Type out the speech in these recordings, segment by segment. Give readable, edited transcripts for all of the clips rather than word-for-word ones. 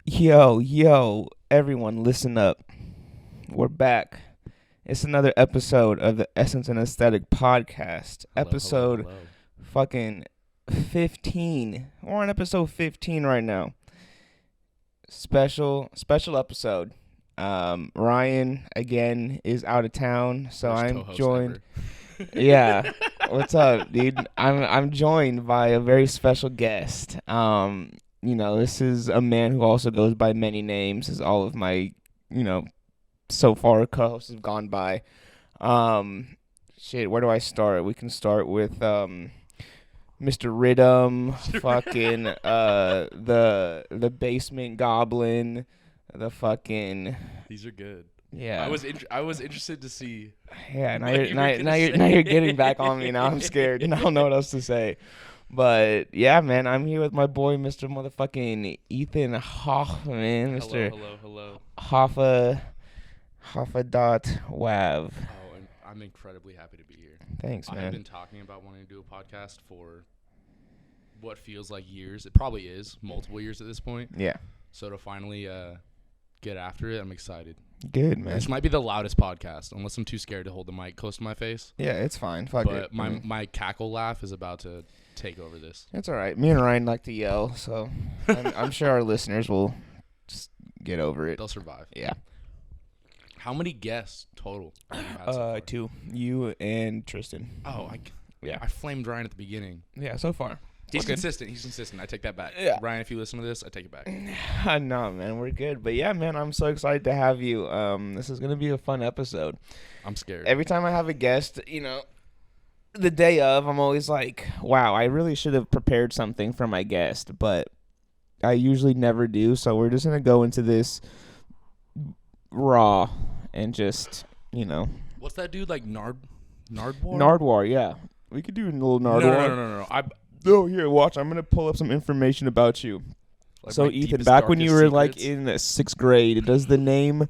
Yo, everyone, listen up. We're back. It's another episode of the Essence and Aesthetic podcast. Hello, hello, Episode hello. fucking 15. We're on episode 15 right now. Special episode. Ryan, again, is out of town, so Worst I'm co-host joined. ever. Yeah. What's up, dude? I'm joined by a very special guest. This is a man who also goes by many names, as all of my, so far co-hosts have gone by. Where do I start? We can start with Mr. Riddim, fucking the basement goblin, the fucking These are good. yeah. I was interested to see. Yeah, now what you're you were now gonna you're say. now you're getting back on me. Now I'm scared and I don't know what else to say. But yeah, man, I'm here with my boy, Mr. Motherfucking Ethan Hoffman, Mr. Hello. Hoffa dot Wav. Oh, and I'm incredibly happy to be here. Thanks, I have man. been talking about wanting to do a podcast for what feels like years. It probably is multiple years at this point. Yeah, So to finally get after it, I'm excited. good, man. This might be the loudest podcast, unless I'm too scared to hold the mic close to my face. Yeah, it's fine. Fuck But it. my cackle laugh is about to take over this. It's all right. Me and Ryan like to yell, so I'm sure our listeners will just get over it. They'll survive. Yeah. How many guests total have you had so far? 2. You and Tristan. Oh, Yeah. I flamed Ryan at the beginning. Yeah, so far. He's Okay. consistent. I take that back. Yeah. Ryan, if you listen to this, I take it back. No, man, we're good. But yeah, man, I'm so excited to have you. This is gonna be a fun episode. I'm scared. Every time I have a guest, the day of, I'm always like, wow, I really should have prepared something for my guest, but I usually never do. So we're just gonna go into this raw and just, What's that dude like Nardwar? Nardwar. Yeah, we could do a little Nardwar. No. Oh, here, watch. I'm gonna pull up some information about you. So, my Ethan, deepest, back when you were darkest like secrets. in the 6th grade, does the name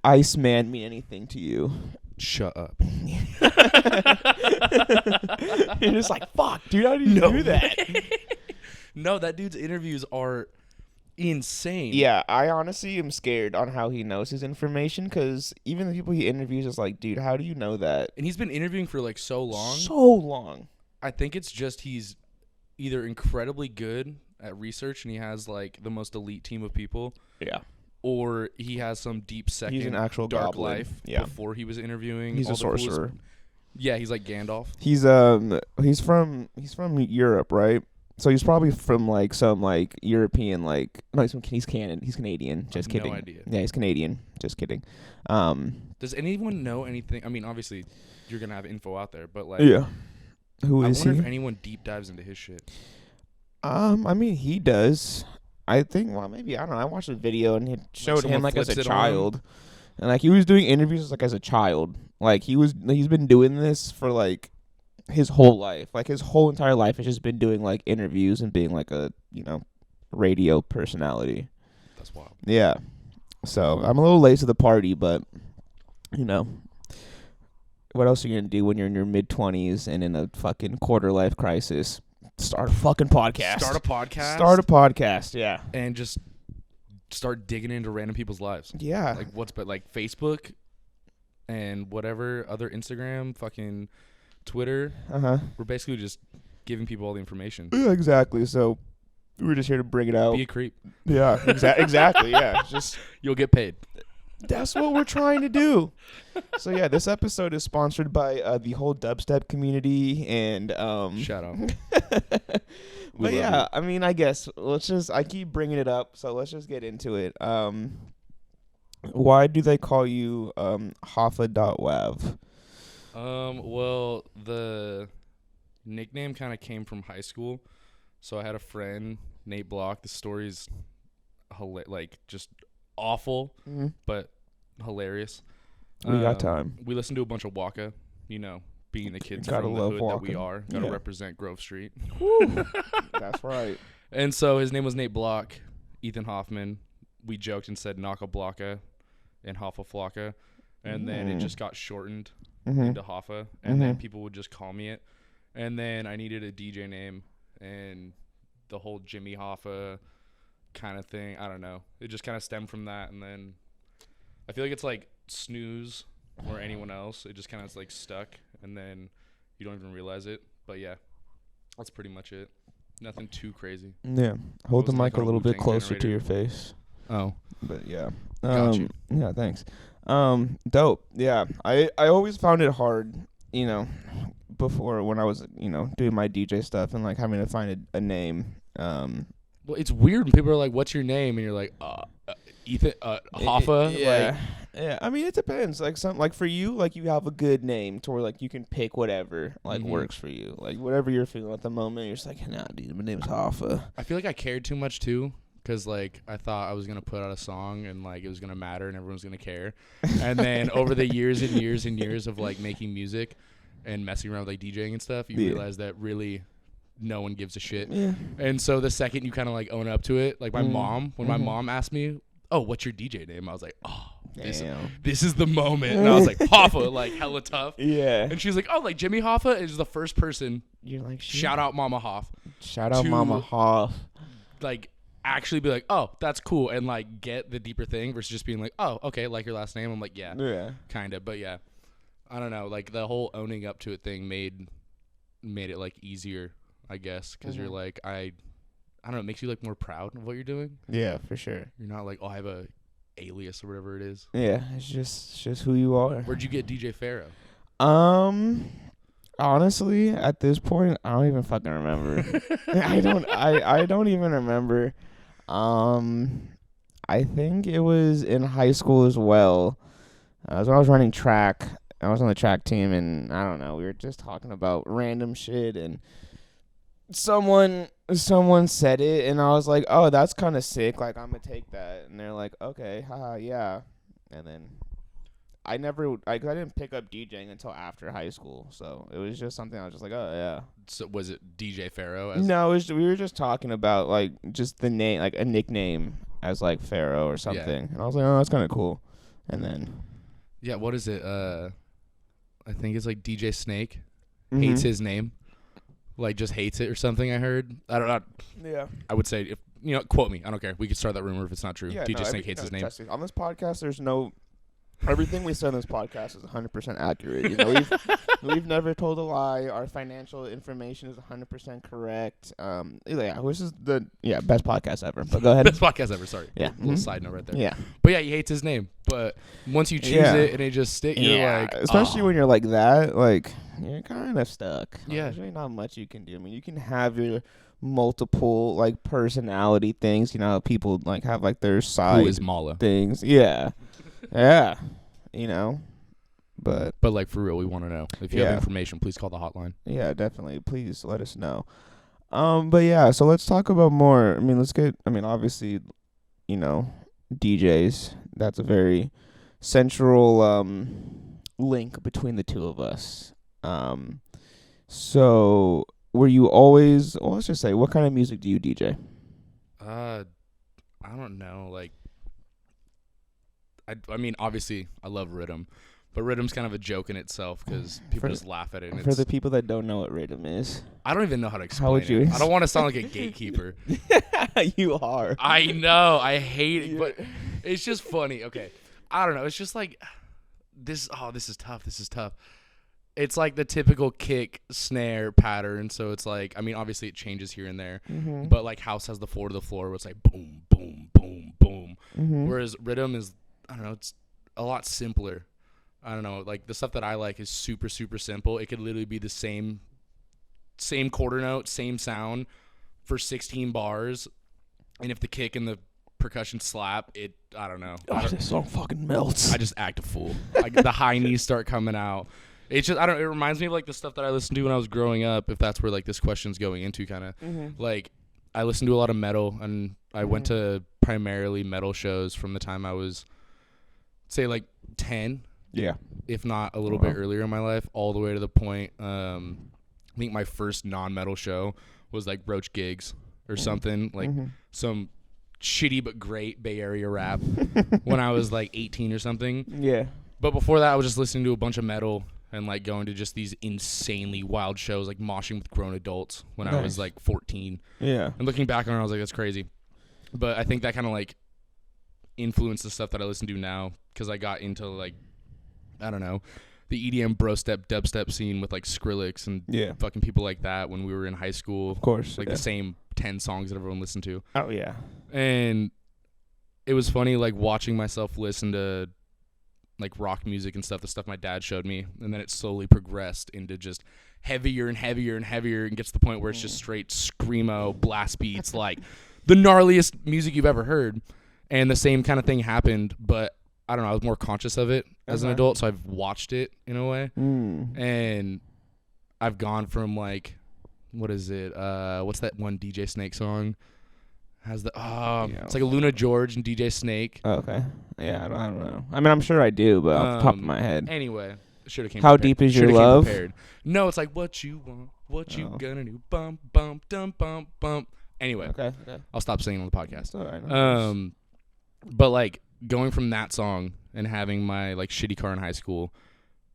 Iceman mean anything to you? Shut up. You're just like, fuck, dude, how do you do that? No, that dude's interviews are insane. Yeah, I honestly am scared on how he knows his information, because even the people he interviews is like, dude, how do you know that? And he's been interviewing for like so long. So long. I think it's just he's either incredibly good at research and he has like the most elite team of people, Yeah. or he has some deep second He's an actual dark goblin. life Yeah. before he was interviewing. He's all a the coolest- sorcerer. Yeah, he's like Gandalf. He's from Europe, right? So he's probably from like some like European no, he's Canadian. Just No kidding. idea. Yeah, he's Canadian. Just kidding. Does anyone know anything? I mean, obviously, you're gonna have info out there, but like, Yeah. Who I is wonder he? if anyone deep dives into his shit. I mean, he does. I think. Well, maybe I don't know. I watched a video and it showed someone him like as flips a it on him? child, and like he was doing interviews like as a child. Like he's been doing this for like his whole life. Like his whole entire life has just been doing like interviews and being like a radio personality. That's wild. Yeah. So I'm a little late to the party, but what else are you gonna do when you're in your mid-20s and in a fucking quarter life crisis? Start a fucking podcast. Start a podcast. Start a podcast. Yeah. and just start digging into random people's lives. Yeah. Like like Facebook and whatever other Instagram, fucking Twitter. Uh-huh. We're basically just giving people all the information. Yeah, exactly. So we were just here to bring it out. Be a creep. Yeah. Exactly. Yeah. Just You'll get paid. that's what we're trying to do. So yeah, this episode is sponsored by the whole dubstep community and Shout out. We But love yeah, you. I mean, I guess I keep bringing it up, so let's just get into it. Why do they call you Hoffa.wav? Well, the nickname kind of came from high school. So I had a friend, Nate Block. The story's just awful, but hilarious. We got time. We listened to a bunch of Waka, being the kids Gotta from the love hood that we Waka. are. Gotta Yeah. represent Grove Street. That's right. And so his name was Nate Block, Ethan Hoffman. We joked and said Naka Blocka and Hoffa Flocka. And then it just got shortened into Hoffa. And then people would just call me it. And then I needed a DJ name. And the whole Jimmy Hoffa kind of thing. I don't know. It just kind of stemmed from that, and then I feel like it's like Snooze or anyone else. It just kind of like stuck, and then you don't even realize it. But yeah, that's pretty much it. Nothing too crazy. Yeah. Hold the Wasn't mic like a on a little bit Wu-Tang closer to generator. your face. Oh, But yeah. Got you. Yeah, thanks. Dope. Yeah. I always found it hard, before when I was, doing my DJ stuff and like having to find a name. well, it's weird when people are like, "What's your name?" and you're like, Ethan, Hoffa." Yeah. Yeah. I mean, it depends. Like for you, like you have a good name to where like you can pick whatever like Mhm. works for you. Like whatever you're feeling at the moment, you're just like, nah, dude, my name's Hoffa. I feel like I cared too much too, because like I thought I was gonna put out a song and like it was gonna matter and everyone was gonna care, and then over the years and years and years of like making music and messing around with like DJing and stuff, you Yeah. realize that really no one gives a shit. Yeah. And so the second you kind of like own up to it, like my mom, when my Mhm. mom asked me, "Oh, what's your DJ name?" I was like, "Oh, Damn. this is the moment," and I was like, "Hoffa," like hella tough. Yeah. And she's like, "Oh, like Jimmy Hoffa is the first person." You're like, Shout out Mama Hoff. Shout out to- Mama Hoff. Like actually be like, "Oh, that's cool," and like get the deeper thing versus just being like, "Oh, okay, like your last name." I'm like, "Yeah, Yeah. kind of," but yeah, I don't know. Like the whole owning up to it thing made it like easier, I guess, because you're Mhm. like I don't know. It makes you like more proud of what you're doing. Yeah, for sure. You're not like, "Oh, I have a alias or whatever it is." Yeah, it's just who you are. Where'd you get DJ Pharaoh? Honestly, at this point, I don't even fucking remember. I don't even remember. I think it was in high school as well. When I was running track. I was on the track team, and I don't know. We were just talking about random shit, and someone said it, and I was like, "Oh, that's kind of sick. Like, I'm gonna take that." And they're like, "Okay, haha, yeah." And then I didn't pick up DJing until after high school, so it was just something I was just like, "Oh yeah." So was it DJ Pharaoh? No, we were just talking about like just the name, like a nickname as like Pharaoh or something, and I was like, "Oh, that's kind of cool." And then Yeah, what is it? I think it's like DJ Snake hates his name, like just hates it or something. I heard. I don't know. Yeah. I would say if quote me. I don't care. We could start that rumor if it's not true. Yeah, DJ no, Snake hates his name. trust me. On this podcast, there's no. Everything we said on this podcast is 100% accurate. We've never told a lie. Our financial information is 100% correct. Yeah, this is the best podcast ever. But go ahead. Best podcast ever. Sorry. Yeah. Little side note right there. Yeah. But yeah, he hates his name. But once you choose it and it just sticks, you're like, especially when you're like that, like you're kind of stuck. Yeah. There's really not much you can do. I mean, you can have your multiple like personality things. You know, how people like have like their side who is Mala? things. Yeah. Yeah. But like for real, we want to know. If you have information, please call the hotline. yeah, definitely. Please let us know. But yeah, so let's talk about more. Obviously, DJs. That's a very central link between the two of us. So were you always? Well, let's just say, what kind of music do you DJ? I don't know. Like, I mean, obviously, I love riddim, but riddim's kind of a joke in itself because people just laugh at it. And For the people that don't know what riddim is, I don't even know how to explain would you it. I don't want to sound like a gatekeeper. you are. I know. I hate it, but it's just funny. Okay. I don't know. It's just like this. Oh, this is tough. This is tough. It's like the typical kick snare pattern. So it's like, I mean, obviously it changes here and there, but like house has the 4 to the floor where it's like boom, boom, boom, boom. Whereas riddim is, I don't know, it's a lot simpler. I don't know. Like the stuff that I like is super, super simple. It could literally be the same quarter note, same sound for 16 bars. And if the kick and the percussion slap, I don't know. Oh, this song fucking melts. I just act a fool. Like the high knees start coming out. It's just, it reminds me of like the stuff that I listened to when I was growing up, if that's where like this question's going into kind of. Like I listened to a lot of metal, and I went to primarily metal shows from the time I was, say, like 10. Yeah. If not a little bit earlier in my life, all the way to the point, I think my first non-metal show was like Roach Gigs or something, like some shitty but great Bay Area rap when I was like 18 or something. Yeah. But before that, I was just listening to a bunch of metal and like going to just these insanely wild shows, like moshing with grown adults when I was like 14. Yeah. And looking back on it, I was like, that's crazy. But I think that kind of like influenced the stuff that I listen to now because I got into like, I don't know, the EDM bro step dubstep scene with like Skrillex and fucking people like that when we were in high school. Of course. Like the same 10 songs that everyone listened to. Oh, yeah. And it was funny like watching myself listen to like rock music and stuff, the stuff my dad showed me. And then it slowly progressed into just heavier and heavier and heavier and gets to the point where it's just straight screamo, blast beats, like the gnarliest music you've ever heard. And the same kind of thing happened, but I don't know, I was more conscious of it as an adult, so I've watched it in a way. And I've gone from like, what is it? What's that one DJ Snake song? Has the it's like a Luna George and DJ Snake. Oh, okay. Yeah, I don't know. I mean, I'm sure I do, but off the top of my head. Anyway, should have came. How prepared. deep is your love? No, it's like what you want, what you gonna do, bump, bump, dum, bump, bump. Anyway, okay. I'll stop singing on the podcast. All right, but like going from that song and having my like shitty car in high school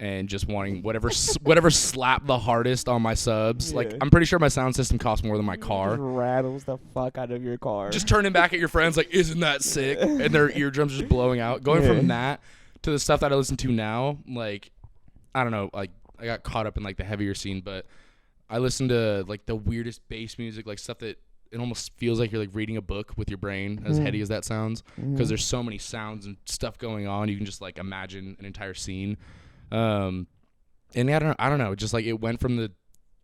and just wanting whatever slapped the hardest on my subs. Like I'm pretty sure my sound system costs more than my car. Just rattles the fuck out of your car. Just turning back at your friends like, isn't that sick? And their eardrums just blowing out. Going from that to the stuff that I listen to now, like I don't know, like I got caught up in like the heavier scene, but I listen to like the weirdest bass music, like stuff that it almost feels like you're like reading a book with your brain, as heady as that sounds, because there's so many sounds and stuff going on. You can just like imagine an entire scene. And I don't know, just like it went from the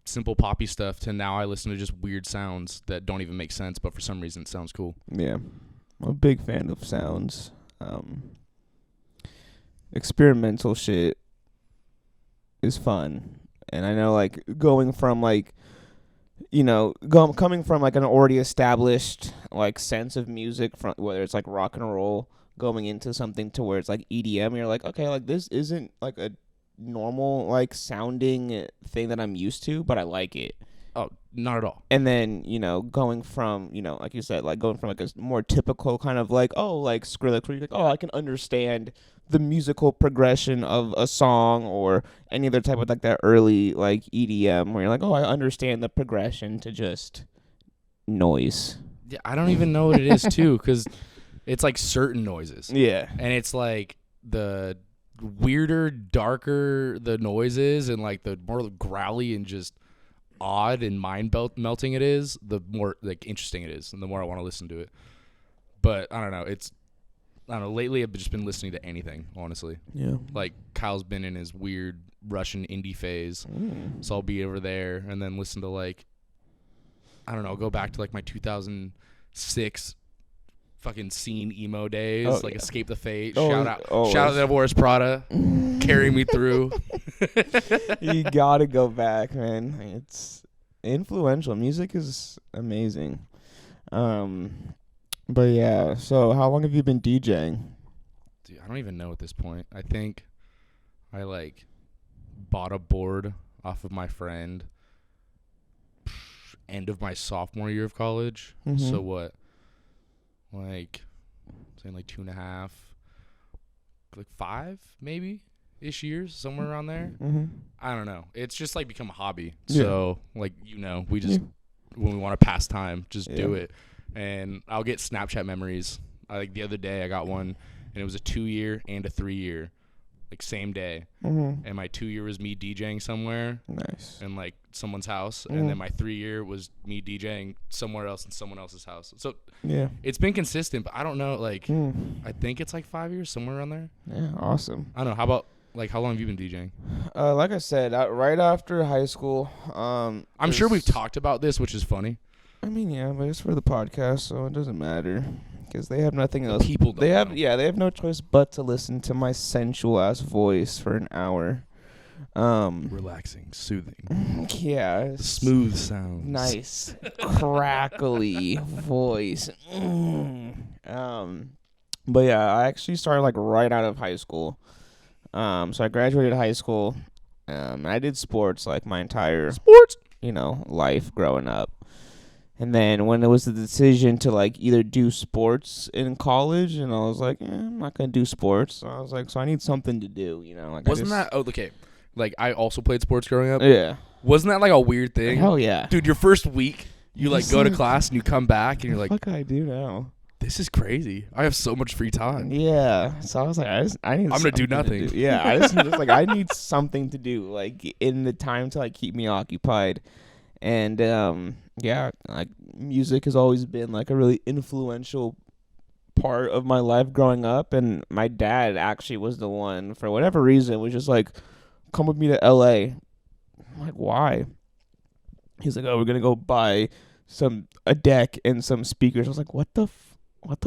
simple poppy stuff to now I listen to just weird sounds that don't even make sense, but for some reason it sounds cool. Yeah, I'm a big fan of sounds. Experimental shit is fun, and I know like going from like, you know, coming from like an already established like sense of music, from whether it's like rock and roll, going into something to where it's like EDM, you're like, okay, like this isn't like a normal like sounding thing that I'm used to, but I like it. Oh, not at all. And then, you know, going from, you know, like you said, like going from like a more typical kind of like, oh, like Skrillex, where you're like, oh, I can understand the musical progression of a song, or any other type of like that early like EDM where you're like, oh, I understand the progression, to just noise. Yeah, I don't even know what it is too, because it's like certain noises. Yeah. And it's like the weirder, darker the noise is, and like the more growly and just odd and mind-melting it is, the more like interesting it is, and the more I want to listen to it. But I don't know. Lately I've just been listening to anything, honestly. Yeah. Like Kyle's been in his weird Russian indie phase, so I'll be over there and then listen to like, I don't know, go back to like my 2006 fucking scene emo days, Escape the Fate. Shout out to Boris Prada, carry me through. You gotta go back, man. It's influential. Music is amazing. But yeah, so how long have you been DJing? Dude, I don't even know at this point. I think I like bought a board off of my friend end of my sophomore year of college. So what? Like, saying like 2.5, like 5 maybe ish years, somewhere around there. I don't know. It's just like become a hobby. So like, you know, we just when we want to pass time, just do it. And I'll get Snapchat memories. Like the other day, I got one, and it was a 2-year and a 3-year, like same day. And my 2-year was me DJing somewhere, nice, in like someone's house, and then my 3-year was me DJing somewhere else in someone else's house. So yeah, it's been consistent, but I don't know. Like I think it's like 5 years, somewhere around there. Yeah, awesome. I don't know. How about like how long have you been DJing? Like I said, right after high school. I'm sure we've talked about this, which is funny. I mean, yeah, but it's for the podcast, so it doesn't matter, because they have nothing else. People don't know. They have no choice but to listen to my sensual ass voice for an hour. Relaxing, soothing. Yeah. Smooth sounds. Nice, crackly voice. But yeah, I actually started like right out of high school. So I graduated high school. I did sports like my entire life growing up. And then when it was the decision to like either do sports in college, and I was like, I'm not gonna do sports. So I was like, so I need something to do, Like wasn't that okay? Like I also played sports growing up. Yeah. Wasn't that like a weird thing? Hell yeah, dude. Your first week, you like go to class and you come back and you're like, what can I do now? this is crazy. I have so much free time. Yeah, so I was like, I need. I'm gonna do something to nothing. Yeah, just like I need something to do, like in the time to like keep me occupied, and yeah, like music has always been like a really influential part of my life growing up, and my dad actually was the one for whatever reason was just like, come with me to L.A. I'm like, why? He's like, oh, we're gonna go buy a deck and some speakers. I was like, what the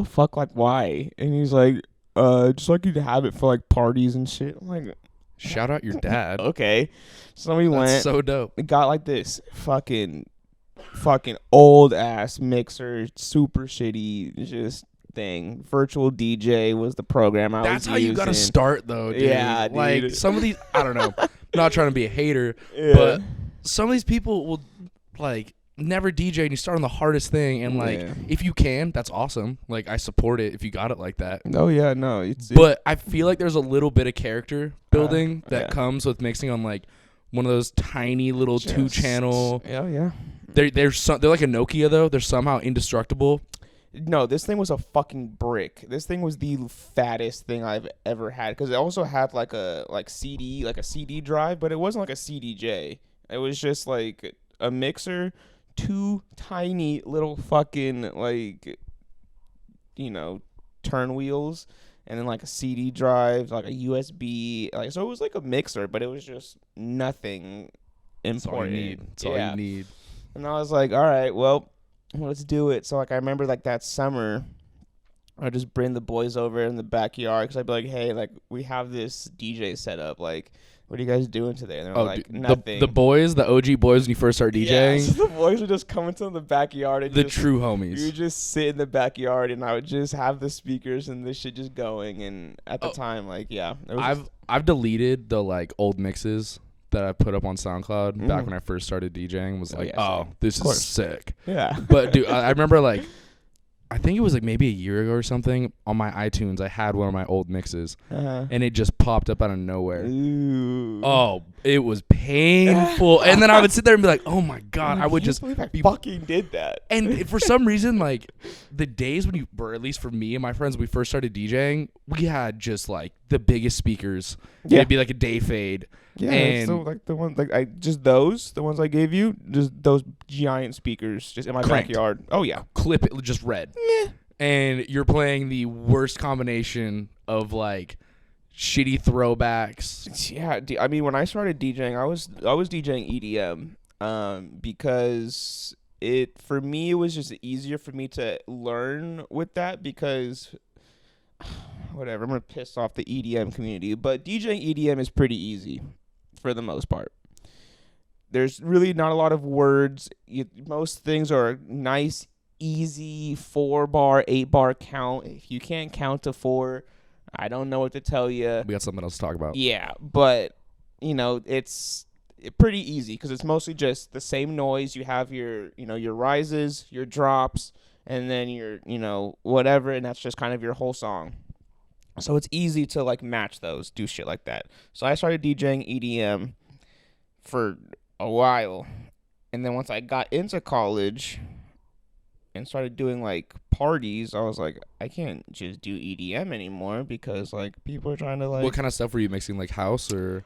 fuck, like why? And he's like, just like you to have it for like parties and shit. I'm like, Shout out your dad. okay. So we That's went. so dope. We got like this fucking old ass mixer, super shitty, just thing. Virtual DJ was the program I was using. That's how you gotta start, though, dude. Yeah, dude. Like, some of these, I don't know. I'm not trying to be a hater, Yeah. but some of these people will, like, never DJ and you start on the hardest thing. And, like, Yeah. if you can, that's awesome. Like, I support it if you got it like that. Oh, yeah, no. But I feel like there's a little bit of character building that yeah. comes with mixing on, like, one of those tiny little Just- 2-channel. Yeah, yeah. They're like a Nokia, though. They're somehow indestructible. No, this thing was a fucking brick. This thing was the fattest thing I've ever had, because it also had like a CD drive, but it wasn't like a CDJ. It was just like a mixer, 2 tiny little fucking like, turn wheels, and then like a CD drive, like a USB. Like, so it was like a mixer, but it was just nothing important. That's all you need. And I was like, all right, well, let's do it. So, like, I remember, like, that summer, I'd just bring the boys over in the backyard, because I'd be like, hey, like, we have this DJ set up. Like, what are you guys doing today? And they're like, dude, nothing. The boys, the OG boys when you first start DJing. Yeah, so the boys would just come into the backyard. And the true homies. We would just sit in the backyard, and I would just have the speakers and this shit just going. And at the time, like, yeah. I've deleted the, like, old mixes that I put up on SoundCloud back when I first started DJing. Was like, this is sick. Yeah. But dude, I remember, like, I think it was like maybe a year ago or something, on my iTunes I had one of my old mixes, and it just popped up out of nowhere. Ooh. Oh, it was painful. And then I would sit there and be like, oh my god, I would just be fucking did that. And for some reason, like, the days when or at least for me and my friends, when we first started DJing, we had just like the biggest speakers. Yeah. It'd be like a day fade. Yeah, and so like the ones the ones I gave you, just those giant speakers just in my Cranked. backyard. Oh yeah. Clip it just red. Yeah. And you're playing the worst combination of like shitty throwbacks. Yeah, I mean, when I started DJing, I was DJing EDM, because for me it was just easier for me to learn with that, because whatever, I'm gonna piss off the EDM community, but DJing EDM is pretty easy for the most part. There's really not a lot of words. Most things are nice, easy 4-bar, 8-bar count. If you can't count to 4, I don't know what to tell you. We got something else to talk about. Yeah, but it's pretty easy, because it's mostly just the same noise. You have your rises, your drops, and then your whatever, and that's just kind of your whole song. So it's easy to like match those, do shit like that. So I started DJing EDM for a while, and then once I got into college and started doing like parties, I was like, I can't just do EDM anymore, because like people are trying to like. What kind of stuff were you mixing, like house or?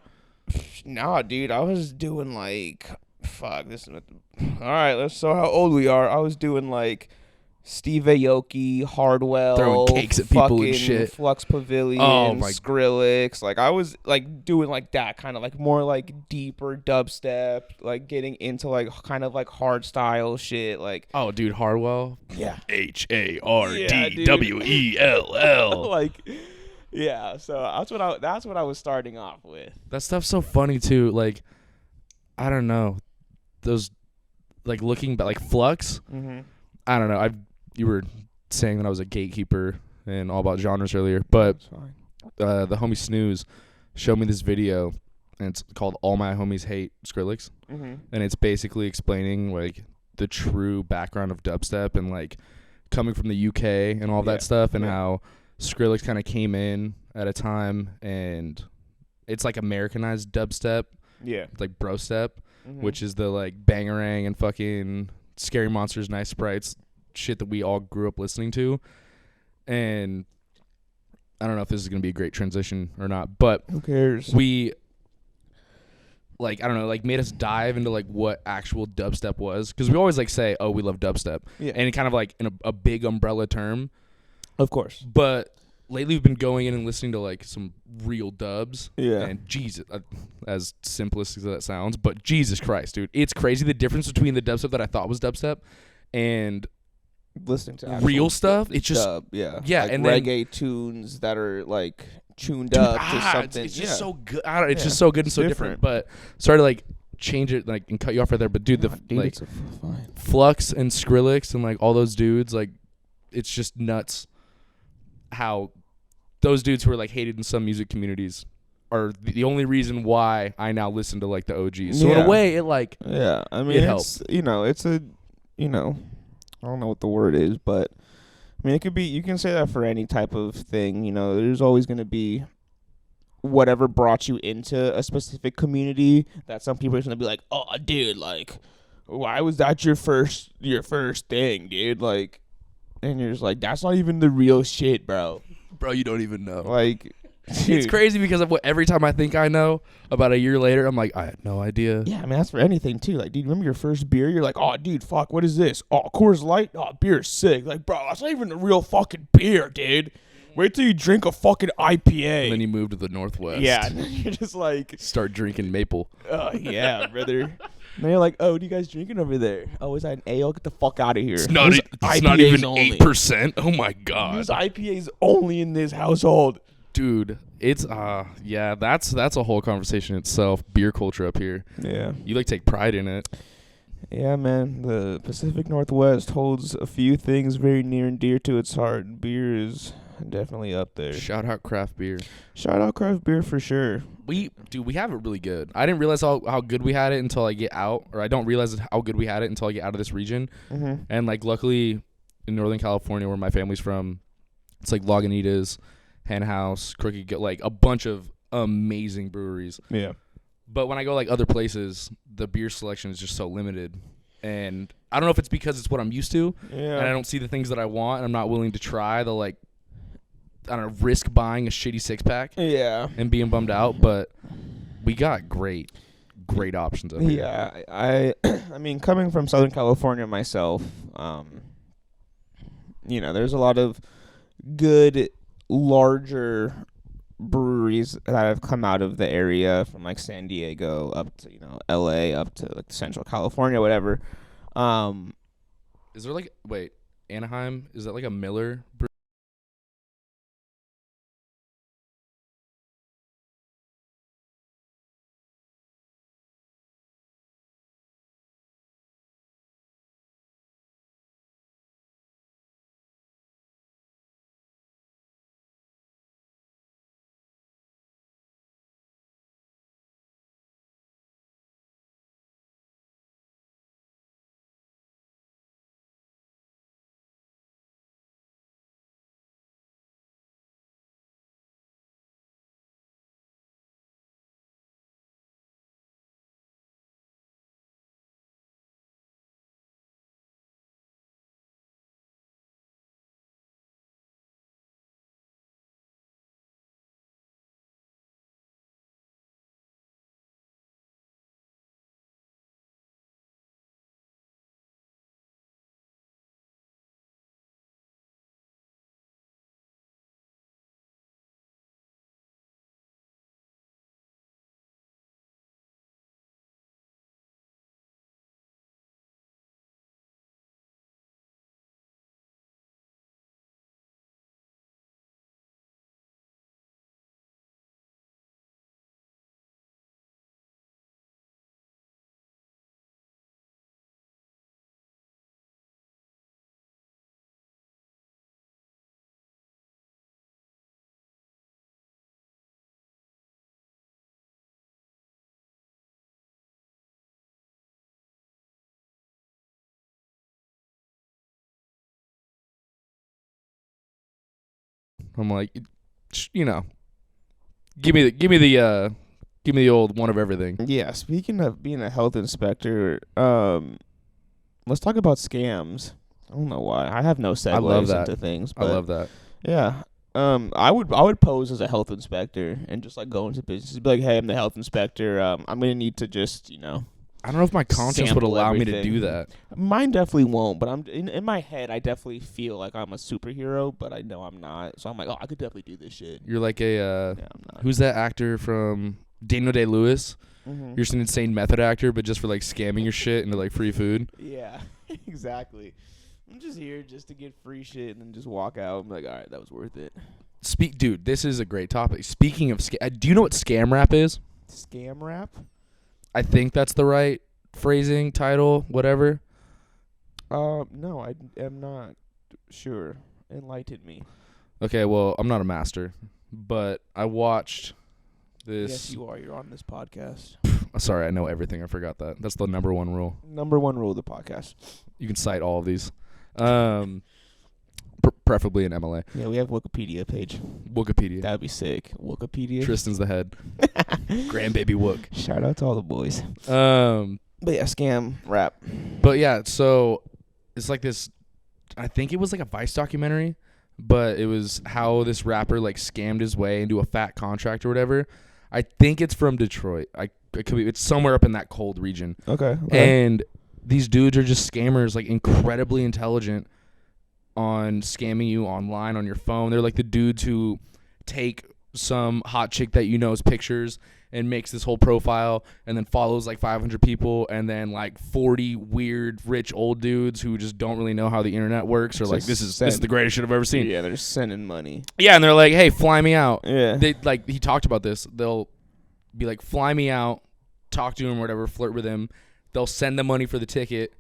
Nah, dude, I was doing like, fuck this. All right, let's show how old we are. I was doing like Steve Aoki, Hardwell, throwing cakes at people and shit. Flux Pavilion, Skrillex. Like I was like doing like that kind of like more like deeper dubstep, like getting into like kind of like hard style shit. Like, oh, dude, Hardwell. Yeah. HARDWELL. Like, yeah. So that's what I was starting off with. That stuff's so funny too. Like, I don't know, those like looking back, like Flux. Mm-hmm. I don't know. You were saying that I was a gatekeeper and all about genres earlier, but the homie Snooze showed me this video, and it's called "All My Homies Hate Skrillex," and it's basically explaining like the true background of dubstep and like coming from the UK and all that stuff, and how Skrillex kind of came in at a time, and it's like Americanized dubstep. Yeah, it's like bro step, which is the like Bangarang and fucking Scary Monsters, Nice Sprites shit that we all grew up listening to. and I don't know if this is gonna be a great transition or not, but Who cares? we I don't know, made us dive into what actual dubstep was, because we always say, oh, we love dubstep, and it kind of in a big umbrella term, of course. But lately we've been going in and listening to some real dubs, and Jesus, as simplest as that sounds, but Jesus Christ, dude, it's crazy the difference between the dubstep that I thought was dubstep and listening to real stuff. It's just dub, yeah, and reggae tunes that are tuned up to something. It's just so good. It's just so good and so different. But sorry to change it and cut you off right there. But dude, it's Flux and Skrillex and all those dudes, it's just nuts how those dudes who are hated in some music communities are the only reason why I now listen to the OGs. So in a way, it I mean, it helps. It's a I don't know what the word is, but I mean, it could be, you can say that for any type of thing. There's always going to be whatever brought you into a specific community that some people are going to be like, oh, dude, why was that your first thing, dude? And you're just that's not even the real shit, bro. Bro, you don't even know. It's crazy because of every time I think I know, about a year later, I'm I had no idea. Yeah, I mean, that's for anything, too. Dude, remember your first beer? You're oh, dude, fuck, what is this? Oh, Coors Light? Oh, beer's sick. Bro, that's not even a real fucking beer, dude. Wait till you drink a fucking IPA. And then you move to the Northwest. Yeah, and then you're just start drinking maple. Oh, yeah, brother. And then you're oh, what are you guys drinking over there? Oh, is that an ale? Get the fuck out of here. It's not even 8%. Oh, my God. There's IPAs only in this household. Dude, it's that's a whole conversation itself. Beer culture up here. Yeah, you take pride in it. Yeah, man. The Pacific Northwest holds a few things very near and dear to its heart. Beer is definitely up there. Shout out craft beer. Shout out craft beer for sure. We have it really good. I didn't realize how good we had it until I get out, or I don't realize how good we had it until I get out of this region. Mm-hmm. And luckily in Northern California, where my family's from, it's Lagunitas, Hen House, Crooked, a bunch of amazing breweries. Yeah. But when I go other places, the beer selection is just so limited. And I don't know if it's because it's what I'm used to. Yeah. And I don't see the things that I want, and I'm not willing to try the I don't know, risk buying a shitty 6-pack. Yeah. And being bummed out, but we got great options up here. Yeah. I mean, coming from Southern California myself, there's a lot of good larger breweries that have come out of the area from San Diego up to LA up to Central California, whatever. Is there Anaheim, is that a Miller brewery? I'm give me the old one of everything. Yeah, speaking of being a health inspector, let's talk about scams. I don't know why. I have no segues into things. But, I love that. Yeah. I would pose as a health inspector and just like go into business, be like, hey, I'm the health inspector. I'm gonna need to just I don't know if my conscience would sample allow me to everything. do that. Mine definitely won't, but I'm in my head. I definitely feel like I'm a superhero, but I know I'm not. So I'm like, oh, I could definitely do this shit. You're like Yeah, I'm not. who's that actor from Daniel Day-Lewis? Mm-hmm. You're just an insane method actor, but just for like scamming your shit into like free food. Yeah, exactly. I'm just here just to get free shit and then just walk out. I'm like, all right, that was worth it. Dude, this is a great topic. Speaking of, do you know what scam rap is? Scam rap? I think that's the right phrasing, title, whatever. No, I am not sure. Enlighten me. Okay, well, I'm not a master, but I watched this. Yes, you are. You're on this podcast. Sorry, I know everything. I forgot that. That's the number one rule. Number one rule of the podcast. You can cite all of these. Preferably in MLA. Yeah, we have Wikipedia page. Wikipedia. That'd be sick. Wikipedia. Tristan's the head. Grandbaby Wook. Shout out to all the boys. But But yeah, scam rap. yeah, so it's like this. I think it was like a Vice documentary, but it was how this rapper like scammed his way into a fat contract or whatever. I think it's from Detroit. It could be. It's somewhere up in that cold region. Okay. And these dudes are just scammers, like incredibly intelligent on scamming you online on your phone. They're like the dudes who take some hot chick that you know's pictures and makes this whole profile and then follows like 500 people and then like 40 weird rich old dudes who just don't really know how the internet works or like this is the greatest shit I've ever seen. Yeah, they're sending money. Yeah, and they're like, "Hey, fly me out." Yeah. They like he talked about this. They'll be like, "Fly me out," talk to him or whatever, flirt with him. They'll send the money for the ticket.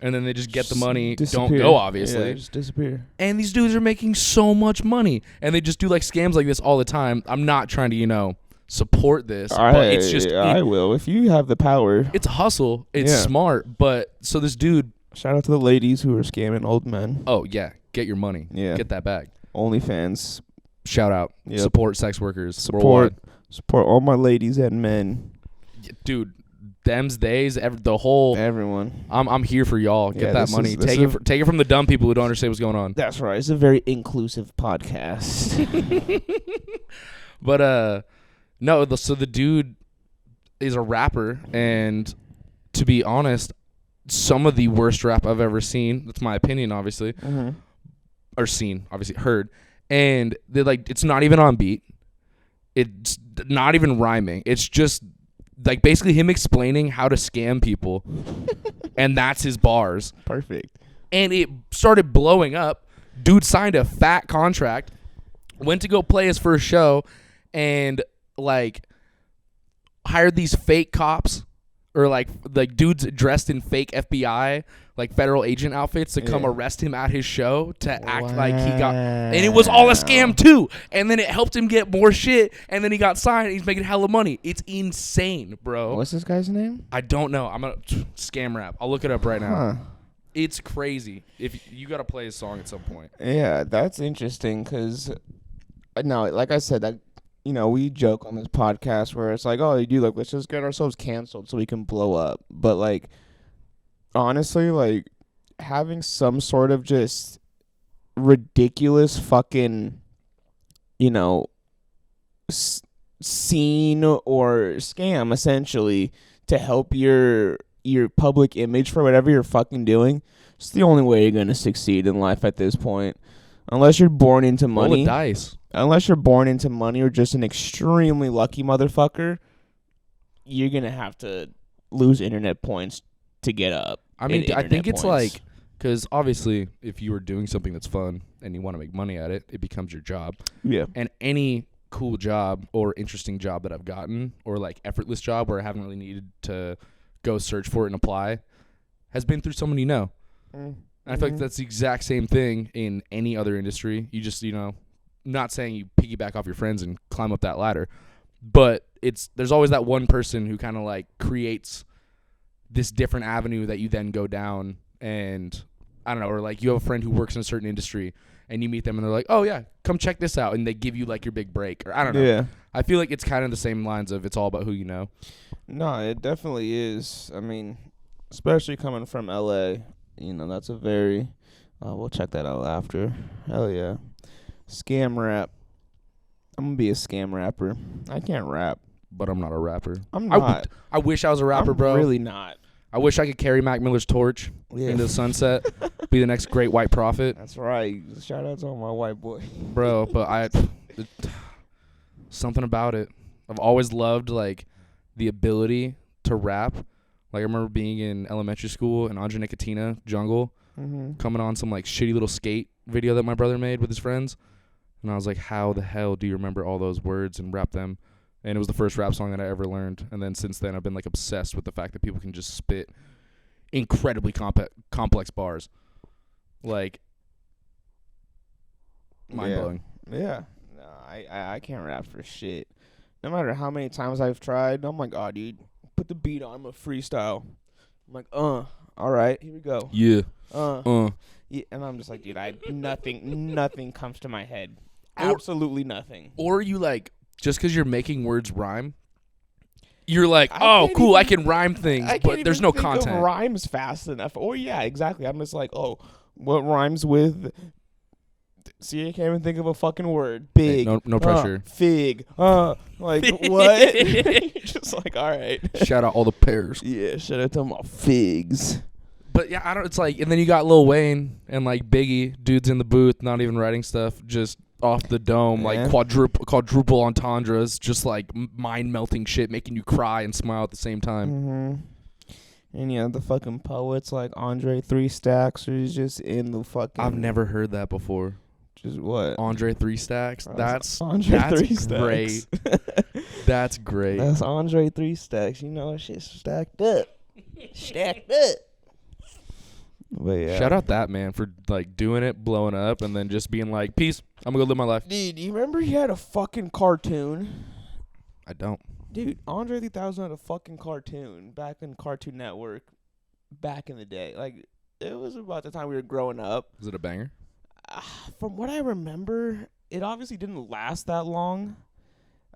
And then they just get the money, disappear. don't go, obviously. Yeah, just disappear. And these dudes are making so much money. And they just do, like, scams like this all the time. I'm not trying to, support this. But it's just... I will. If you have the power. It's a hustle. It's smart. But, so this dude... Shout out to the ladies who are scamming old men. Oh, yeah. Get your money. Yeah. Get that bag. OnlyFans. Shout out. Yep. Support sex workers worldwide. Support all my ladies and men. Dude... Them's days, the whole everyone. I'm here for y'all. Get that money. Take it from the dumb people who don't understand what's going on. That's right. It's a very inclusive podcast. But no. So the dude is a rapper, and to be honest, some of the worst rap I've ever seen. That's my opinion, obviously, or seen, obviously heard. And they like it's not even on beat. It's not even rhyming. It's just. Like, basically him explaining how to scam people, and that's his bars. Perfect. And it started blowing up. Dude signed a fat contract, went to go play his first show, and, like, hired these fake cops, or, like dudes dressed in fake FBI, like, federal agent outfits to come arrest him at his show to act like he got... And it was all a scam, too. And then it helped him get more shit, and then he got signed, and he's making hella money. It's insane, bro. What's this guy's name? I don't know. I'm going to... Scam rap. I'll look it up right now. It's crazy. If you got to play a song at some point. Yeah, that's interesting, because... No, like I said, that... we joke on this podcast where it's like, oh, let's just get ourselves canceled so we can blow up. But, like... Honestly, like, having some sort of just ridiculous fucking, scene or scam, essentially, to help your public image for whatever you're fucking doing, it's the only way you're going to succeed in life at this point. Unless you're born into money. Roll the dice. Unless you're born into money or just an extremely lucky motherfucker, you're going to have to lose internet points to get up. I mean, I think it's like, because obviously if you are doing something that's fun and you want to make money at it, it becomes your job. Yeah. And any cool job or interesting job that I've gotten, or like effortless job where I haven't really needed to go search for it and apply, has been through someone you know. And I feel like that's the exact same thing in any other industry. You just, not saying you piggyback off your friends and climb up that ladder, but there's always that one person who kind of like creates this different avenue that you then go down, and I don't know, or like you have a friend who works in a certain industry and you meet them and they're like, oh yeah, come check this out, and they give you like your big break, or I don't know. Yeah. I feel like it's kind of the same lines of it's all about who you know. No, it definitely is. I mean, especially coming from LA, that's a very we'll check that out after. Hell yeah. Scam rap. I'm gonna be a scam rapper. I can't rap. But I'm not a rapper. I'm not. I wish I was a rapper, I'm bro. really not. I wish I could carry Mac Miller's torch into the sunset, be the next great white prophet. That's right. Shout out to all my white boy. Bro, but something about it. I've always loved, like, the ability to rap. Like, I remember being in elementary school in Andre Nicotina Jungle, coming on some, like, shitty little skate video that my brother made with his friends. And I was like, how the hell do you remember all those words and rap them? And it was the first rap song that I ever learned. And then since then, I've been, like, obsessed with the fact that people can just spit incredibly complex bars. Like, mind-blowing. Yeah. No, I can't rap for shit. No matter how many times I've tried, I'm like, oh, dude, put the beat on. I'm a freestyle. I'm like, all right, here we go. Yeah. Yeah, and I'm just like, dude, nothing comes to my head. Absolutely nothing. Or you, like, just because you're making words rhyme, you're like, oh, cool, I can rhyme things, but there's no content. Of rhymes fast enough. Or, yeah, exactly. I'm just like, oh, what rhymes with... See, I can't even think of a fucking word. Big. Hey, no pressure. Fig. Like, what? Just like, all right. Shout out all the pears. Yeah, shout out to my figs. But, yeah, it's like, and then you got Lil Wayne and, like, Biggie, dudes in the booth, not even writing stuff, just off the dome, like quadruple entendres, just like mind-melting shit, making you cry and smile at the same time. And yeah, the fucking poets like Andre 3 Stacks, who's just in the fucking... I've never heard that before. Just what? Andre 3 Stacks? That's Andre 3 great. That's great. That's Andre 3 Stacks. You know, shit's stacked up. Stacked up. But yeah. Shout out that man for like doing it, blowing up, and then just being like, peace, I'm gonna go live my life. Dude, you remember he had a fucking cartoon? I don't. Dude, Andre 3000 had a fucking cartoon back in Cartoon Network back in the day. Like, it was about the time we were growing up. Was it a banger? From what I remember, it obviously didn't last that long.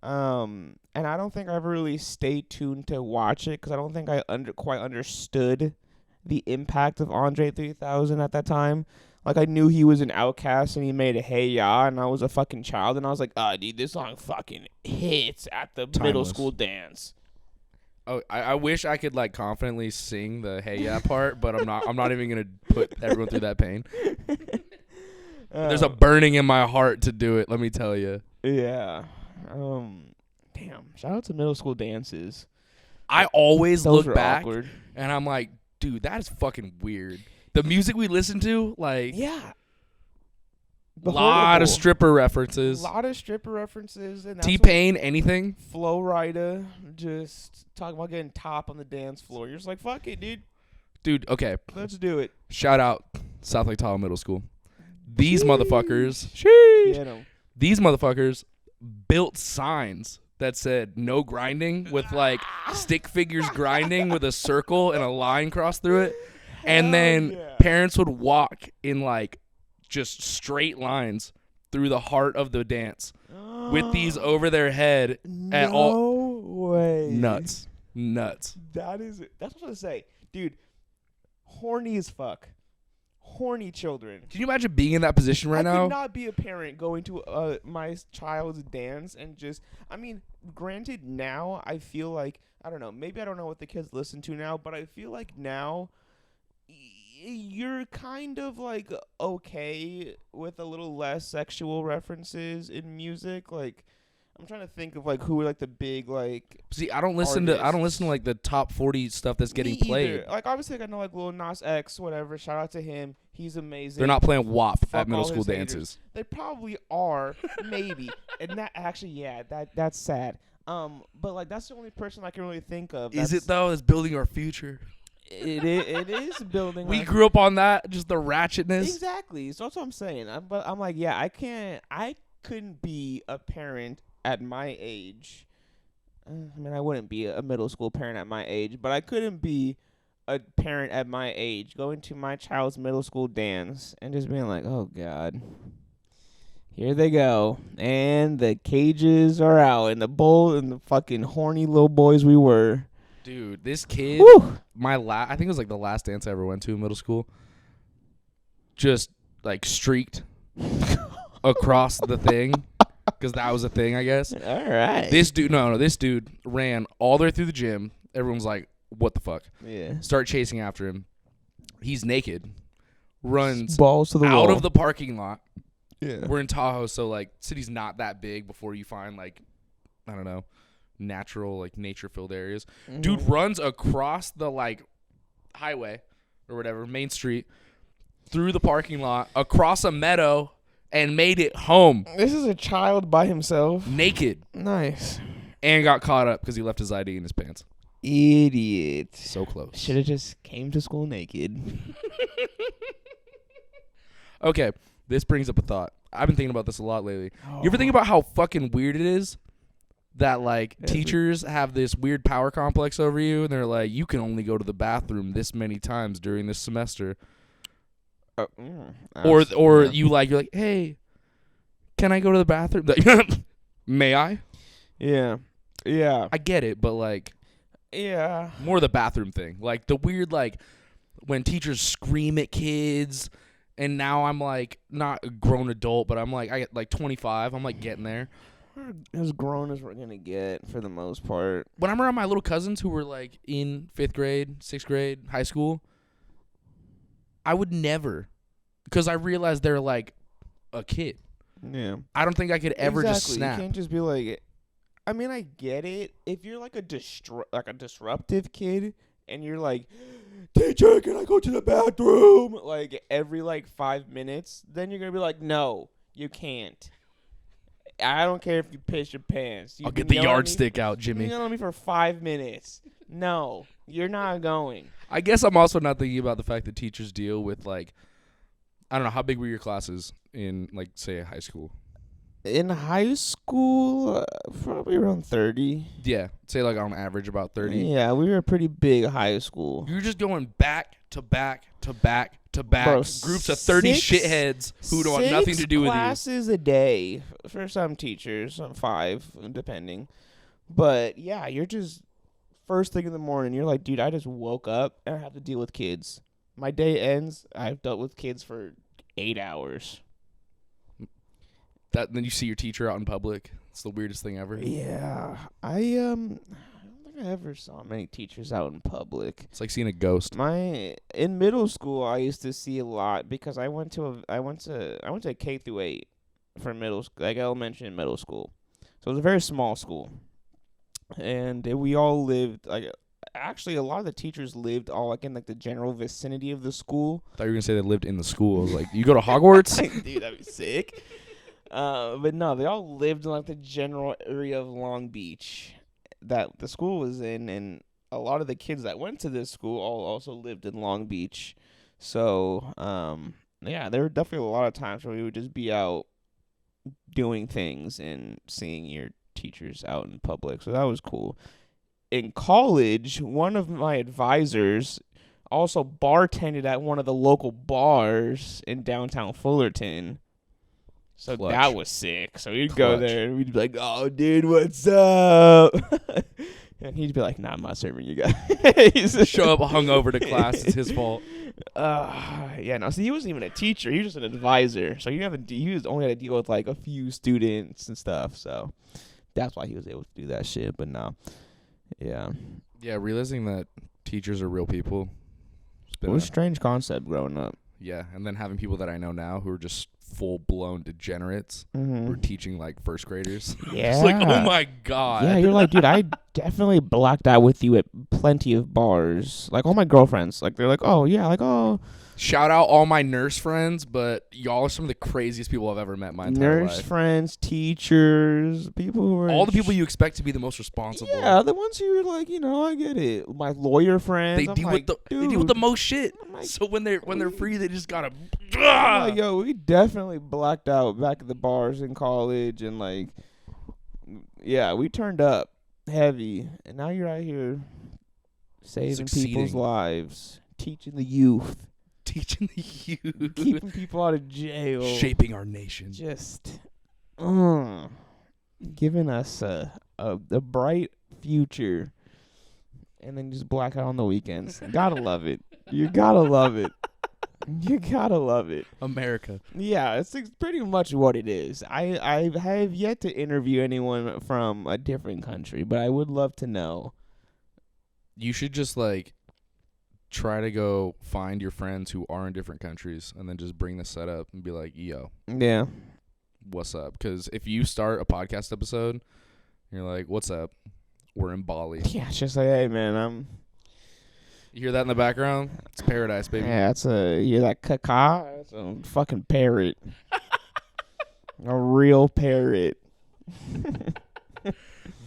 And I don't think I ever really stayed tuned to watch it because I don't think I quite understood the impact of Andre 3000 at that time. Like, I knew he was an outcast and he made a Hey Ya, and I was a fucking child, and I was like, dude, this song fucking hits at the middle school dance. Oh, I wish I could like confidently sing the Hey Ya part, but I'm not even gonna put everyone through that pain. There's a burning in my heart to do it, let me tell you. Yeah. Damn. Shout out to middle school dances. I always look back awkward. And I'm like, dude, that is fucking weird. The music we listen to, like, yeah, a lot of stripper references. And T-Pain, anything. Flo Rida, just talking about getting top on the dance floor. You're just like, fuck it, dude. Dude, okay. Let's do it. Shout out South Lake Tahoe Middle School. These motherfuckers, these motherfuckers built signs that said no grinding with like stick figures grinding with a circle and a line crossed through it. And then parents would walk in like just straight lines through the heart of the dance with these over their head at all. No way. Nuts. That's what I was going to say. Dude, horny as fuck. Horny children. Can you imagine being in that position right now? I could not be a parent going to my child's dance and just... I mean, granted, now I feel like... I don't know. Maybe I don't know what the kids listen to now, but I feel like now you're kind of like okay with a little less sexual references in music. Like, I'm trying to think of like who are like the big like... See, I don't listen to like the top 40 stuff that's getting played. Like, obviously I know like Lil Nas X, whatever. Shout out to him. He's amazing. They're not playing WAP at middle school dances. They probably are, maybe. And that actually, yeah, that's sad. But like that's the only person I can really think of. Is it though? It's building our future. It is building. We grew up on that, just the ratchetness. Exactly. So that's what I'm saying. But I'm like, yeah, I couldn't be a parent at my age. I mean, I wouldn't be a middle school parent at my age, but I couldn't be a parent at my age going to my child's middle school dance and just being like, oh God, here they go. And the cages are out and the bull and the fucking horny little boys we were. Dude, this kid, I think it was like the last dance I ever went to in middle school, just like streaked across the thing because that was a thing, I guess. All right. This dude ran all the way through the gym. Everyone's like, what the fuck? Yeah. Start chasing after him. He's naked. Runs Balls to the out wall. of the parking lot. Yeah. We're in Tahoe, so like city's not that big before you find like, I don't know, natural like nature filled areas. Mm-hmm. Dude runs across the like highway or whatever, main street, through the parking lot, across a meadow, and made it home. This is a child by himself. Naked. Nice. And got caught up because he left his ID in his pants. Idiot. So close. Should have just came to school naked. Okay, this brings up a thought. I've been thinking about this a lot lately. Oh. You ever think about how fucking weird it is that like teachers have this weird power complex over you, and they're like, you can only go to the bathroom this many times during this semester, or you're like, hey, can I go to the bathroom? May I? Yeah. I get it, but like, more the bathroom thing, like the weird like when teachers scream at kids. And now I'm like not a grown adult, but I'm like I get like 25. I'm like getting there. We're as grown as we're gonna get for the most part. When I'm around my little cousins who were like in 5th grade, 6th grade, high school, I would never, because I realized they're like a kid. Yeah. I don't think I could ever just snap. You can't just be like, I mean, I get it. If you're like a disruptive kid and you're like, teacher, can I go to the bathroom? Like every like 5 minutes, then you're gonna be like, no, you can't. I don't care if you piss your pants. I'll get the yardstick out, Jimmy. You've been yelling at me for 5 minutes. No, you're not going. I guess I'm also not thinking about the fact that teachers deal with like, I don't know, how big were your classes in like say high school? In high school, probably around 30. Yeah, say like on average about 30. Yeah, we were a pretty big high school. You're just going back to back to back to back. Bro, groups of 30 shitheads who don't want nothing to do with you. 6 classes a day for some teachers, 5 depending. But yeah, you're just first thing in the morning. You're like, dude, I just woke up and I have to deal with kids. My day ends. I've dealt with kids for 8 hours. Then you see your teacher out in public. It's the weirdest thing ever. Yeah, I don't think I ever saw many teachers out in public. It's like seeing a ghost. In middle school, I used to see a lot because I went to a K through 8 for middle school, like elementary and middle school. So it was a very small school, and we all lived like. Actually, a lot of the teachers lived all like in like the general vicinity of the school. I thought you were gonna say they lived in the school. I was like, you go to Hogwarts? Dude, that'd be sick. But no, they all lived in like the general area of Long Beach that the school was in, and a lot of the kids that went to this school all also lived in Long Beach. So, yeah, there were definitely a lot of times where we would just be out doing things and seeing your teachers out in public. So that was cool. In college, one of my advisors also bartended at one of the local bars in downtown Fullerton. So Clutch. That was sick. So we'd go there and we'd be like, oh, dude, what's up? And he'd be like, nah, I'm not serving you guys. Show up hungover to class. It's his fault. Yeah, no. So he wasn't even a teacher. He was just an advisor. So he was only had to deal with like a few students and stuff. So that's why he was able to do that shit. But no. Yeah. Yeah, realizing that teachers are real people. It was a strange concept growing up. Yeah, and then having people that I know now who are just full-blown degenerates who are teaching, like, first graders. Yeah. It's like, oh, my God. Yeah, you're like, dude, I definitely blacked out with you at plenty of bars. Like, all my girlfriends, like, they're like, oh, yeah, like, oh. Shout out all my nurse friends, but y'all are some of the craziest people I've ever met in my entire life. Nurse friends, teachers, people who are... All the people you expect to be the most responsible. Yeah, the ones who are like, I get it. My lawyer friends. They deal with the most shit. Like, so when they're free, they just gotta... I'm like, yo, we definitely blacked out back at the bars in college, and like, yeah, we turned up heavy, and now you're out here saving people's lives, teaching the youth. Teaching the youth. Keeping people out of jail. Shaping our nation. Just giving us a bright future. And then just black out on the weekends. Gotta love it. You gotta love it. You gotta love it. America. Yeah, it's pretty much what it is. I have yet to interview anyone from a different country, but I would love to know. You should just like try to go find your friends who are in different countries and then just bring the setup and be like, yo, Yeah. what's up? Because if you start a podcast episode, you're like, what's up? We're in Bali. Yeah, it's just like, hey, man, You hear that in the background? It's paradise, baby. yeah, you hear that caca? That's a fucking parrot. A real parrot.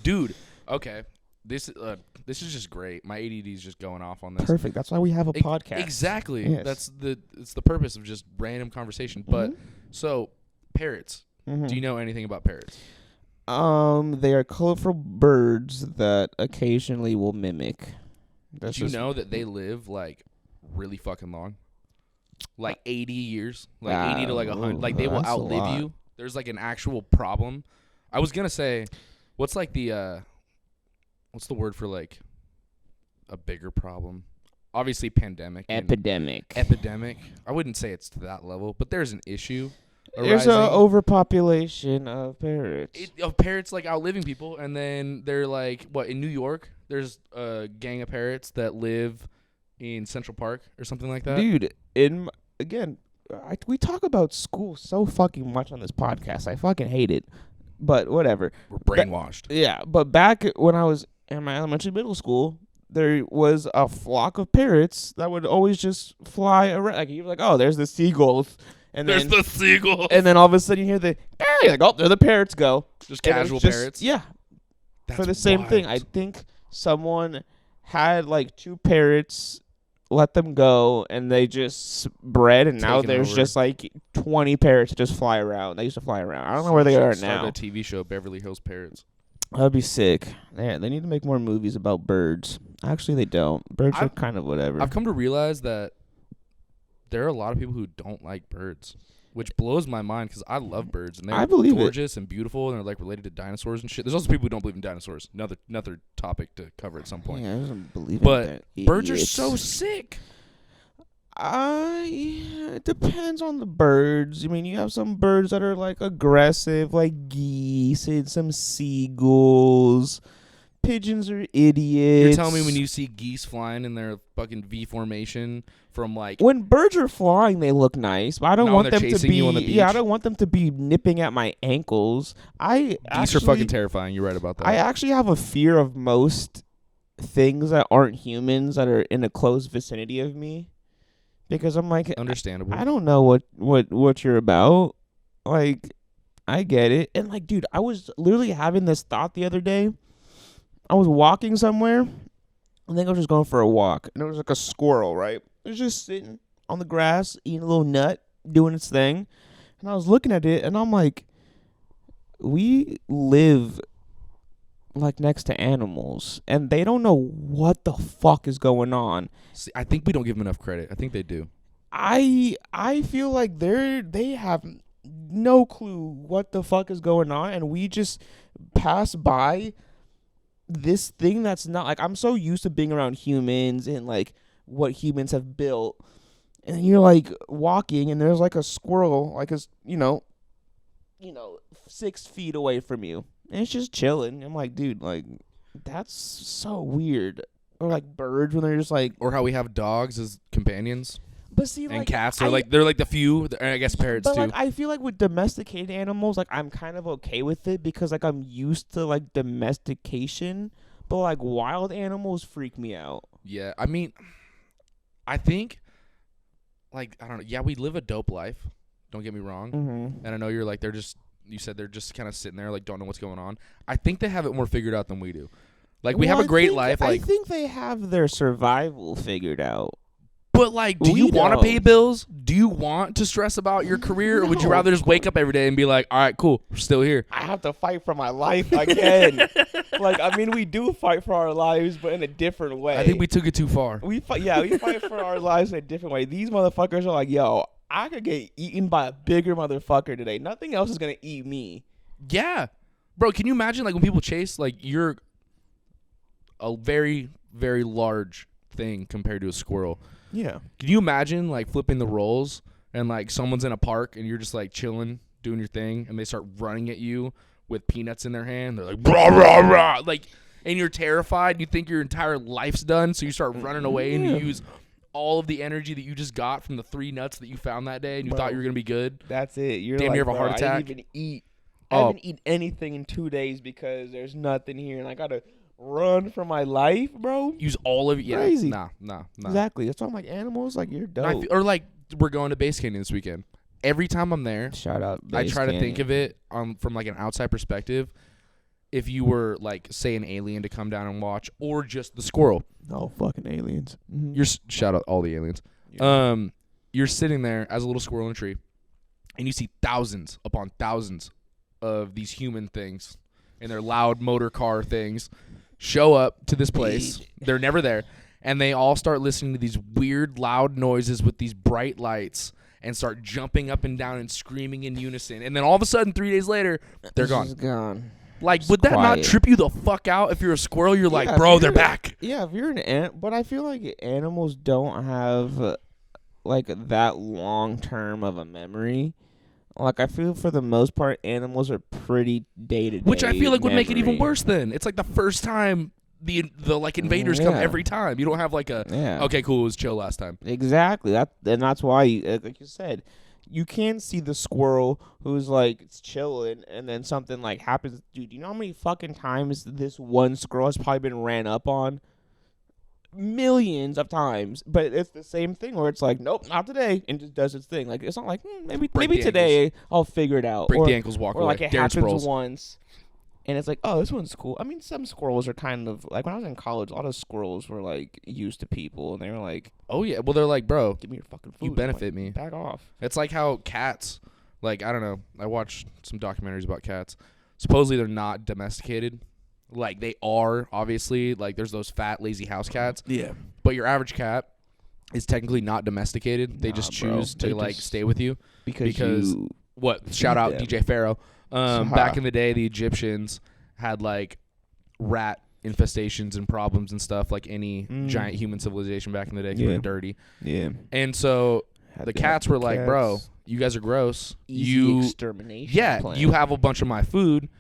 Dude, okay. This is just great. My ADD is just going off on this. Perfect. That's why we have a podcast. Exactly. Yes. It's the purpose of just random conversation. But so parrots. Mm-hmm. Do you know anything about parrots? They are colorful birds that occasionally will mimic. Did you know that they live like really fucking long? Like 80 years, like 80 to like 100. Like they will outlive you. There's like an actual problem. I was gonna say, what's like the what's the word for like a bigger problem? Obviously, pandemic. Epidemic. I wouldn't say it's to that level, but there's an issue. There's an overpopulation of parrots. Of parrots like outliving people, and then they're like, what, in New York, there's a gang of parrots that live in Central Park or something like that. Dude, we talk about school so fucking much on this podcast. I fucking hate it. But whatever. We're brainwashed. Yeah, but back when I was in my elementary middle school, there was a flock of parrots that would always just fly around. Like, you're like, oh, there's the seagulls. And there's the seagulls. And then all of a sudden you hear you're like, oh, there the parrots go. Just casual parrots? Yeah. That's for the same wild. thing. I think someone had like 2 parrots, let them go, and they just bred, and now there's just like 20 parrots that just fly around. They used to fly around. I don't know where they are now. Start a TV show, Beverly Hills Parrots. That'd be sick. They need to make more movies about birds. Actually, they don't. Birds are kind of whatever. I've come to realize that there are a lot of people who don't like birds, which blows my mind because I love birds and they're gorgeous and beautiful and they're like related to dinosaurs and shit. There's also people who don't believe in dinosaurs. Another topic to cover at some point. Yeah, I don't believe but in that. Birds are so sick. It depends on the birds. I mean, you have some birds that are like aggressive, like geese, and some seagulls. Pigeons are idiots. You're telling me when you see geese flying in their fucking V formation from like when birds are flying, they look nice, but I don't want them to be. You on the beach? Yeah, I don't want them to be nipping at my ankles. Geese are fucking terrifying. You're right about that. I actually have a fear of most things that aren't humans that are in a close vicinity of me, because I'm like, understandable. I don't know what you're about. Like, I get it, and like, dude, I was literally having this thought the other day. I was walking somewhere. I think I was just going for a walk. And there was like a squirrel, right? It was just sitting on the grass, eating a little nut, doing its thing. And I was looking at it, and I'm like, we live like next to animals, and they don't know what the fuck is going on. See, I think we don't give them enough credit. I think they do. I feel like they have no clue what the fuck is going on, and we just pass by this thing that's not like, I'm so used to being around humans and like what humans have built, and you're like walking and there's like a squirrel like 6 feet away from you and it's just chilling. I'm like, dude, like that's so weird. Or like birds when they're just like, or how we have dogs as companions. But see, and like, cats, they're like the few, and I guess parrots but too. Like, I feel like with domesticated animals, like I'm kind of okay with it because like I'm used to like domestication. But like wild animals freak me out. Yeah, I mean, I think, like, I don't know. Yeah, we live a dope life. Don't get me wrong. Mm-hmm. And I know you're like you said they're just kind of sitting there, like don't know what's going on. I think they have it more figured out than we do. Like we have a great life. Like I think they have their survival figured out. But, like, do you want to pay bills? Do you want to stress about your career? Or would you rather just wake up every day and be like, all right, cool, we're still here? I have to fight for my life again. Like, I mean, we do fight for our lives, but in a different way. I think we took it too far. We fight for our lives in a different way. These motherfuckers are like, yo, I could get eaten by a bigger motherfucker today. Nothing else is going to eat me. Yeah. Bro, can you imagine, like, when people chase, like, you're a very, very large thing compared to a squirrel. Yeah. Can you imagine like flipping the roles and like someone's in a park and you're just like chilling, doing your thing, and they start running at you with peanuts in their hand? They're like, rah, rah, rah. Like, and you're terrified. You think your entire life's done, so you start running away and you use all of the energy that you just got from the 3 nuts that you found that day and you thought you were going to be good. That's it. You're damn like, near have a heart attack. I didn't even eat. I haven't eaten anything in 2 days because there's nothing here, and I got to run for my life, bro. Use all of it. Yeah. Crazy. Nah. Exactly. That's why I'm like, animals, like, you're dope. Or like, we're going to Base Canyon this weekend. Every time I'm there, Shout out I Base try to Canyon. think of it from like an outside perspective. If you were like, say, an alien to come down and watch, or just the squirrel. Oh, fucking aliens. Mm-hmm. You're shout out all the aliens. Yeah. You're sitting there as a little squirrel in a tree, and you see thousands upon thousands of these human things and their loud motor car things show up to this place. They're never there, and they all start listening to these weird loud noises with these bright lights and start jumping up and down and screaming in unison. And then all of a sudden, 3 days later, they're gone. Like, would that not trip you the fuck out if you're a squirrel? You're like, bro, they're back. Yeah, if you're an ant, but I feel like animals don't have like that long term of a memory. Like, I feel for the most part, animals are pretty day to day. Which I feel like would make it even worse. Then it's like the first time the like invaders come every time. You don't have like a okay, cool, it was chill last time. Exactly. That's why, like you said, you can see the squirrel who's like it's chilling, and then something like happens. Dude, you know how many fucking times this one squirrel has probably been ran up on? Millions of times. But it's the same thing where it's like, nope, not today, and just does its thing. Like, it's not like maybe today I'll figure it out. Break the ankles, walk away. Or like it Darren happens Sproles. once, and it's like, oh, this one's cool. I mean, some squirrels are kind of like, when I was in college, a lot of squirrels were like used to people, and they were like, oh yeah, well they're like, bro, give me your fucking food. you benefit like, me. Back off. It's like how cats, like, I don't know, I watched some documentaries about cats. Supposedly they're not domesticated. Like, they are, obviously. Like, there's those fat, lazy house cats. Yeah. But your average cat is technically not domesticated. They just choose to, like, stay with you. Because what? Shout out DJ Pharaoh. Back in the day, the Egyptians had, like, rat infestations and problems and stuff, like any giant human civilization back in the day. They were dirty. Yeah. And so the cats were like, bro, you guys are gross. Easy extermination plan. You have a bunch of my food.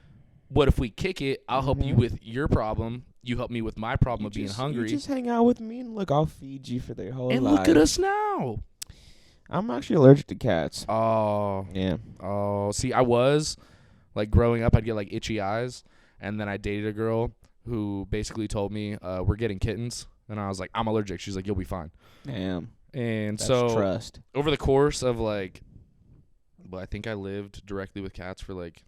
What if we kick it? I'll help you with your problem. You help me with my problem of being hungry. You just hang out with me, and look, I'll feed you for their whole life. And look at us now. I'm actually allergic to cats. Oh. Yeah. Oh, see, I was. Like, growing up, I'd get, like, itchy eyes. And then I dated a girl who basically told me, we're getting kittens. And I was like, I'm allergic. She's like, you'll be fine. Damn. And that's so trust. Over the course of, like, well, I think I lived directly with cats for, like,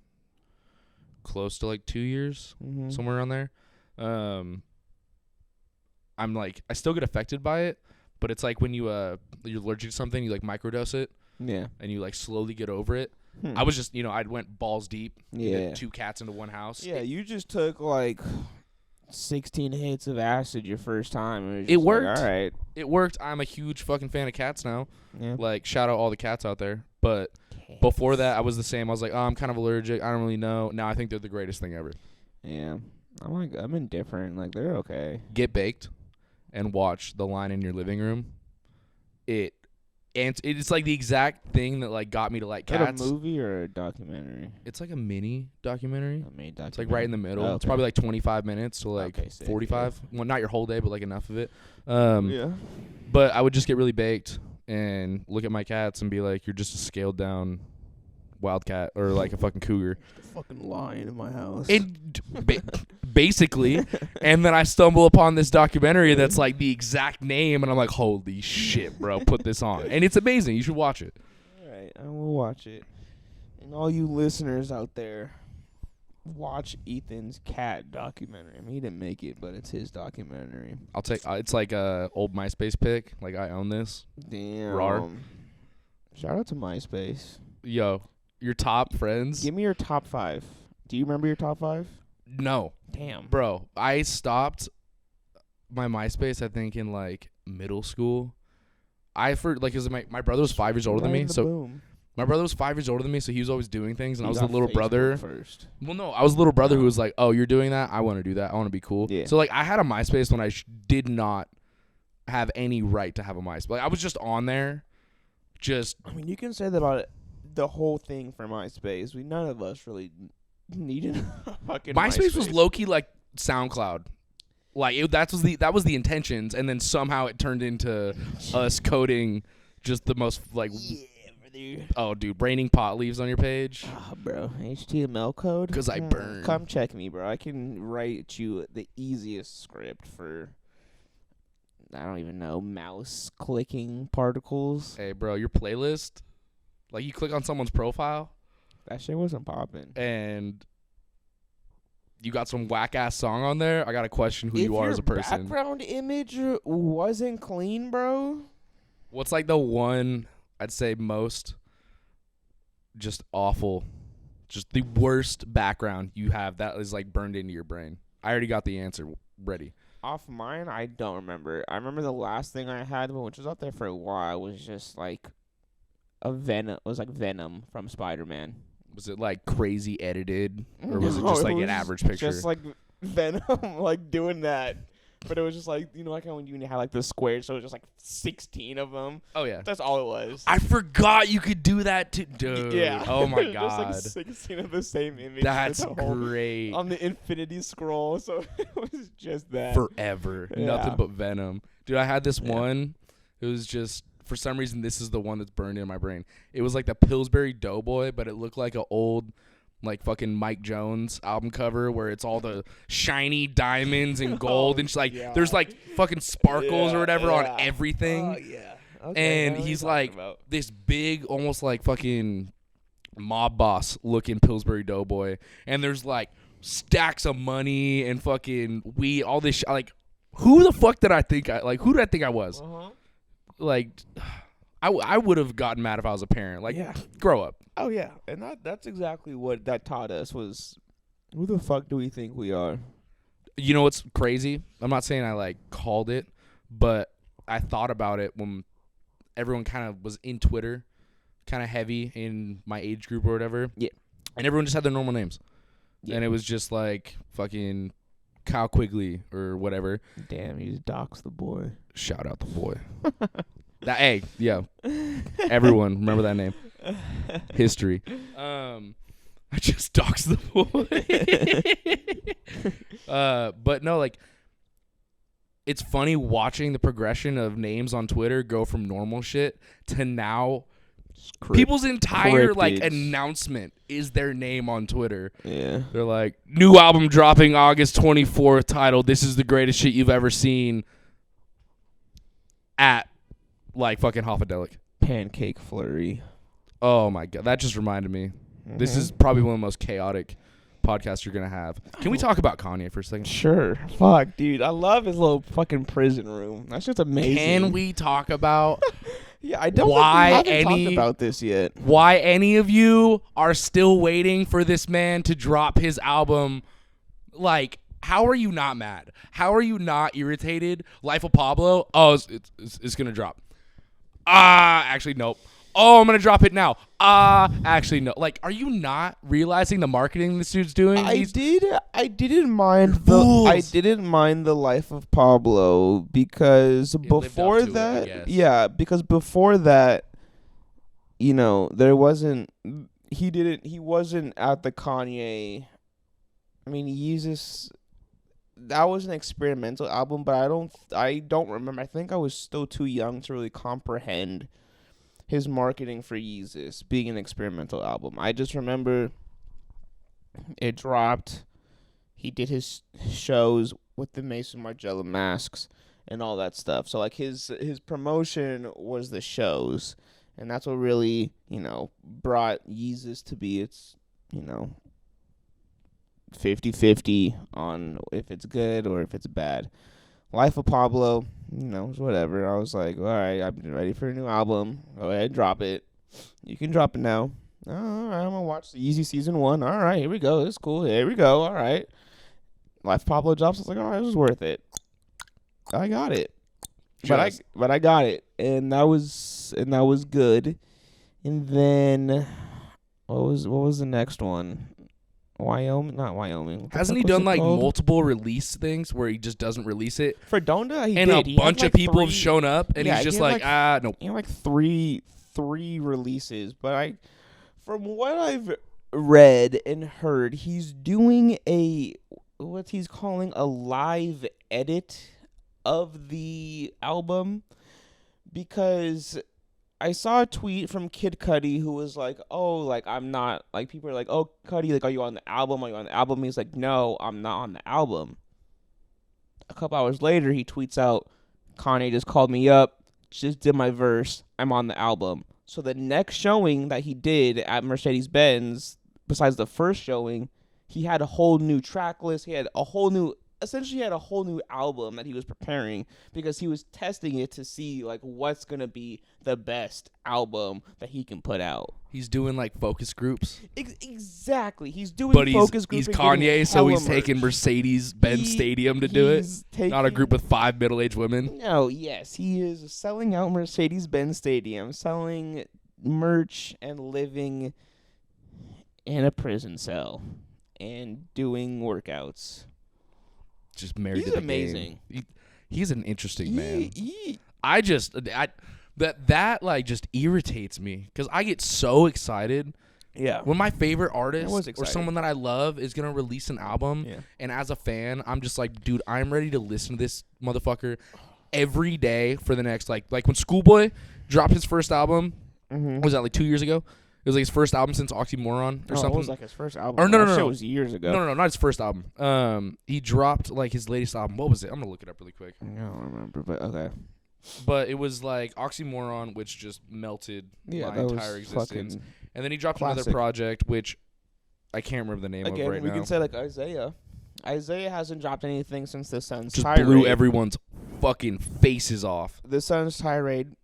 close to like 2 years, somewhere around there. I'm like, I still get affected by it, but it's like when you're allergic to something, you like microdose it, and you like slowly get over it. I was just, I went balls deep, 2 cats into one house. Yeah, you just took like 16 hits of acid your first time. It worked. Like, all right, it worked. I'm a huge fucking fan of cats now. Yeah. Like, shout out all the cats out there, but. Before that, I was the same. I was like, oh, I'm kind of allergic. I don't really know. Now I think they're the greatest thing ever. Yeah. I'm indifferent. Like, they're okay. Get baked and watch The Line in Your Living Room. It's like the exact thing that like got me to like cats. Is it a movie or a documentary? It's like a mini documentary. It's like right in the middle. Oh, okay. It's probably like 25 minutes to like 45. Well, not your whole day, but like enough of it. Yeah. But I would just get really baked and look at my cats and be like, you're just a scaled down wildcat or like a fucking cougar. A fucking lion in my house. And basically, and then I stumble upon this documentary that's like the exact name, and I'm like, holy shit, bro, put this on. And it's amazing. You should watch it. All right, I will watch it. And all you listeners out there, watch Ethan's cat documentary. I mean, he didn't make it, but it's his documentary. I'll take. It's like a old MySpace pic. Like, I own this. Damn. Rar. Shout out to MySpace. Yo, your top friends. Give me your top 5. Do you remember your top 5? No. Damn. Bro, I stopped my MySpace, I think, in like middle school. Cause my brother was 5 years older than me, so. Boom. My brother was 5 years older than me, so he was always doing things, and I was the little Facebook brother. First. Well, no, I was the little brother who was like, "Oh, you're doing that? I want to do that. I want to be cool." Yeah. So like, I had a MySpace when I did not have any right to have a MySpace. Like, I was just on there. I mean, you can say that about the whole thing for MySpace. None of us really needed a fucking MySpace was low-key like SoundCloud. Like, that was the intentions, and then somehow it turned into us coding just the most, like... Yeah, brother. Oh, dude, raining pot leaves on your page? Oh, bro. HTML code? Because I burn. Come check me, bro. I can write you the easiest script for... I don't even know, mouse clicking particles. Hey, bro, your playlist, like, you click on someone's profile. That shit wasn't popping. And you got some whack-ass song on there, I got to question who you are as a person. If your background image wasn't clean, bro. What's, like, the one, I'd say, most just awful, just the worst background you have that is, like, burned into your brain? I already got the answer ready. Off mine, I don't remember. I remember the last thing I had, which was out there for a while, was just like Venom from Spider-Man. Was it like crazy edited, or was it just like an average picture? Just like Venom, like doing that, but it was just like, you know, like when you had like the squares, so it was just like 16 of them. Oh yeah, that's all it was. I forgot you could do that too, dude. Yeah. Oh my just god. Like 16 of the same image. That's great. On the infinity scroll, so it was just that. Forever, nothing but Venom, dude. I had this one. It was just, for some reason, this is the one that's burned in my brain. It was like the Pillsbury Doughboy, but it looked like an old, like, fucking Mike Jones album cover where it's all the shiny diamonds and gold and like there's like fucking sparkles or whatever on everything. Oh yeah. Okay, and he's like this big, almost like fucking mob boss looking Pillsbury Doughboy, and there's like stacks of money and fucking weed, all this like, who the fuck did I think who did I think I was? Like, I would have gotten mad if I was a parent. Like, grow up. Oh yeah, and that's exactly what that taught us was, who the fuck do we think we are? You know what's crazy? I'm not saying I like called it, but I thought about it when everyone kind of was in Twitter, kind of heavy in my age group or whatever. Yeah. And everyone just had their normal names. Yeah. And it was just like fucking Kyle Quigley or whatever. Damn, you just doxed the boy. Shout out the boy. Hey, yeah. Everyone, remember that name. History. I just doxed the boy. But no, like, it's funny watching the progression of names on Twitter go from normal shit to now people's entire like announcement is their name on Twitter. Yeah. They're like, new album dropping August 24th, titled "This is the greatest shit you've ever seen," at like fucking Hoffadelic. Pancake Flurry. Oh my god, that just reminded me. This is probably one of the most chaotic podcasts you're gonna have. Can we talk about Kanye for a second? Sure. Fuck, dude. I love his little fucking prison room. That's just amazing. Can we talk about I don't think we haven't talked about this yet. Why any of you are still waiting for this man to drop his album? Like, how are you not mad? How are you not irritated? Life of Pablo? Oh, it's gonna drop. Actually, nope. Oh, I'm going to drop it now. Actually, no. Like, are you not realizing the marketing this dude's doing? I didn't mind the Life of Pablo because before that, because before that, you know, he wasn't at the Kanye. I mean, Yeezus, that was an experimental album, but I don't remember. I think I was still too young to really comprehend his marketing for Yeezus being an experimental album. I just remember it dropped. He did his shows with the Mason Margiela masks and all that stuff. So like his promotion was the shows, and that's what really, you know, brought Yeezus to be its, you know, 50-50 on if it's good or if it's bad. Life of Pablo, you know, was whatever. I was like, all right, I'm ready for a new album. Go ahead, drop it. You can drop it now. All right, I'm going to watch the Yeezy Season 1. All right, here we go. It's cool. Here we go. All right. Life of Pablo drops. I was like, all right, this was worth it. I got it. But I got it. And that was good. And then what was the next one? Wyoming, not Wyoming. What the Hasn't he fuck was done it like called? multiple release things where he just doesn't release it? For Donda, he And did. a He had, bunch like, of people have three- shown up, and Yeah, he's just he had, like, nope. He had like three releases, but from what I've read and heard, he's doing what he's calling a live edit of the album, because I saw a tweet from Kid Cudi who was like, "Oh, like I'm not like," people are like, "Oh, Cudi, like, are you on the album? Are you on the album?" He's like, "No, I'm not on the album." A couple hours later, he tweets out, "Kanye just called me up, just did my verse. I'm on the album." So the next showing that he did at Mercedes-Benz, besides the first showing, he had a whole new track list. He had a whole new album that he was preparing, because he was testing it to see like what's gonna be the best album that he can put out. He's doing like focus groups. Exactly, he's doing But focus groups. he's and getting Kanye, so hella he's taking merch. Mercedes-Benz Stadium to do it. Not a group with 5 middle-aged women. No, yes, he is selling out Mercedes-Benz Stadium, selling merch and living in a prison cell and doing workouts. Just married He's to the amazing. game. He's an interesting man. He, That like just irritates me because I get so excited yeah. when my favorite I artist was or excited. someone that I love is gonna release an album, Yeah. and as a fan, I'm just like, dude, I'm ready to listen to this motherfucker every day for the next like when Schoolboy dropped his first album. Mm-hmm. What was that, like 2 years ago? It was like his first album since Oxymoron or something. It was like his first album. Or no, That no, shit no. was years ago. No, not his first album. He dropped like his latest album. What was it? I'm gonna look it up really quick. I don't remember, but okay. But it was like Oxymoron, which just melted Yeah, my that entire was existence. fucking And then he dropped classic. another project, which I can't remember the name Again, of right we now. can say like Isaiah. Isaiah hasn't dropped anything since the Sun's Just tirade. blew everyone's fucking faces off. The Sun's tirade,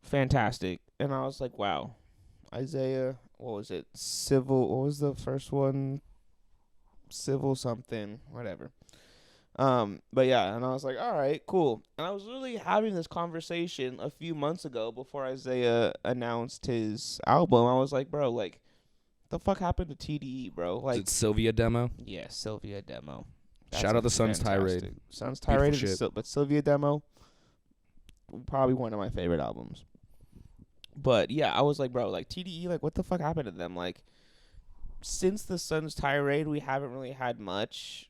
fantastic. And I was like, wow. Isaiah, what was it? Civil, what was the first one? Civil something, whatever. But yeah, and I was like, all right, cool. And I was literally having this conversation a few months ago before Isaiah announced his album. I was like, bro, like, the fuck happened to TDE, bro? Is Like, it Sylvia demo? yeah, Sylvia demo. Shout out the Sun's fantastic. Tirade. Sun's Beautiful Tirade, shit. but Sylvia demo, probably one of my favorite albums. But yeah, I was like, bro, like TDE, like what the fuck happened to them? Like, since the Sun's Tirade, we haven't really had much.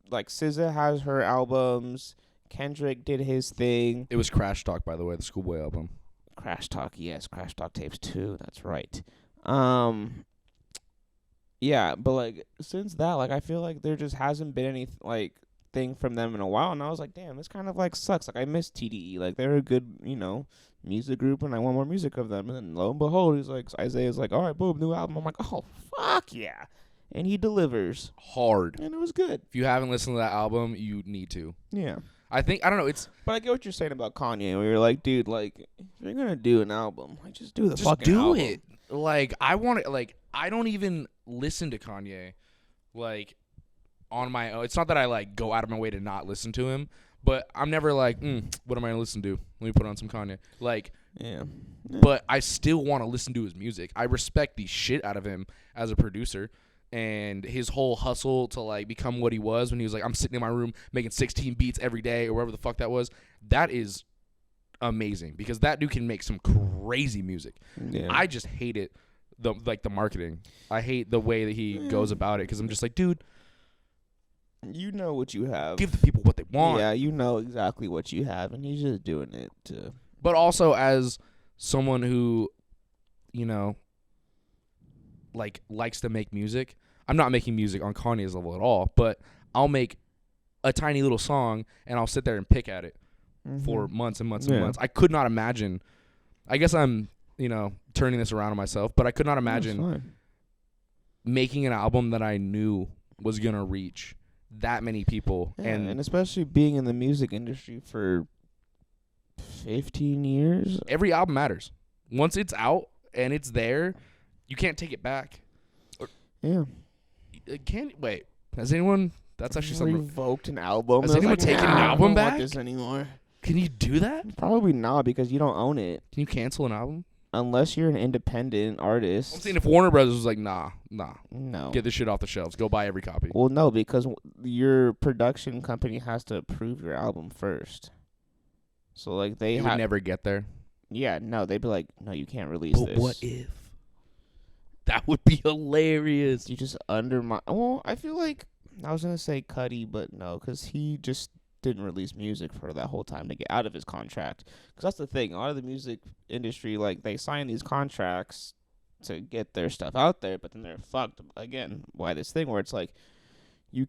Like SZA has her albums, Kendrick did his thing. It was Crash Talk, by the way, the Schoolboy album. Crash Talk, yes, Crash Talk tapes 2, that's right. Yeah, but like since that, like I feel like there just hasn't been any like thing from them in a while, and I was like, damn, this kind of like sucks. Like I miss TDE, like they're a good, music group, and I want more music of them. And then lo and behold, he's like, Isaiah's like, all right, boom, new album. I'm like, oh fuck yeah, and he delivers Hard. and it was good. If you haven't listened to that album, you need to. Yeah, I don't know, it's but I get what you're saying about Kanye, where you're like, dude, like if you're gonna do an album, like just do the just fucking do album. it. Like I want it. Like I don't even listen to Kanye, like on my own. It's not that I like go out of my way to not listen to him, but I'm never like, what am I gonna listen to? Let me put on some Kanye. Like, Yeah. but I still want to listen to his music. I respect the shit out of him as a producer. And his whole hustle to like become what he was when he was like, I'm sitting in my room making 16 beats every day or whatever the fuck that was. That is amazing because that dude can make some crazy music. Yeah. I just hate it, the marketing. I hate the way that he goes about it because I'm just like, dude, you know what you have. give the people what they want. Yeah, you know exactly what you have, and he's just doing it to. But also as someone who, likes to make music. I'm not making music on Kanye's level at all, but I'll make a tiny little song and I'll sit there and pick at it for months and months and months. I could not imagine. I guess I'm, turning this around on myself, but I could not imagine making an album that I knew was going to reach that many people. Yeah, and especially being in the music industry for 15 years. Every album matters. Once it's out and it's there, you can't take it back. Yeah. Wait, has anyone... That's actually something... Revoked an album. Has It was anyone like, taken nah, an I album don't back? want this anymore. Can you do that? Probably not, because you don't own it. Can you cancel an album? unless you're an independent artist. I'm saying if Warner Brothers was like, nah, No. get this shit off the shelves. Go buy every copy. Well, no, because your production company has to approve your album first. So, like, they would never get there. Yeah, no, they'd be like, no, you can't release this. But what if? That would be hilarious. You just undermine. Well, I feel like I was going to say Cudi, but no, because he just didn't release music for that whole time to get out of his contract. Because that's the thing. A lot of the music industry, like, they sign these contracts to get their stuff out there, but then they're fucked again by this thing where it's like, you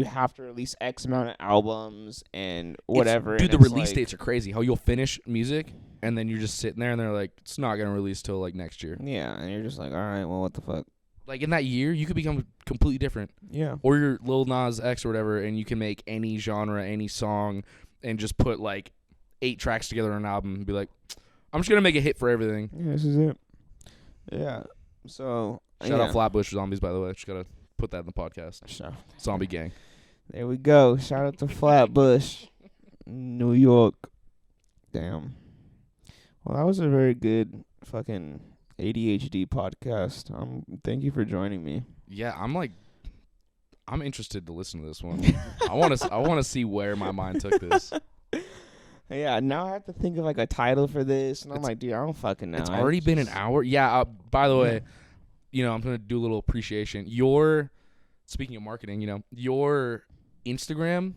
have to release X amount of albums and whatever. Dude, the release dates are crazy. How you'll finish music and then you're just sitting there and they're like, it's not going to release till like next year. Yeah, and you're just like, all right, well, what the fuck? Like in that year, you could become completely different. Yeah. Or you're Lil Nas X or whatever, and you can make any genre, any song, and just put like 8 tracks together on an album and be like, I'm just going to make a hit for everything. Yeah, this is it. Yeah. So, Shout out Flatbush Zombies, by the way. Just got to put that in the podcast. So, Zombie Gang. There we go. Shout out to Flatbush, New York. Damn. Well, that was a very good fucking ADHD podcast. Thank you for joining me. Yeah, I'm interested to listen to this one. I want to see where my mind took this. Yeah, now I have to think of like a title for this, and I'm like, dude, I don't fucking know. It's already been an hour. Yeah. By the way, I'm gonna do a little appreciation. Speaking of marketing, your Instagram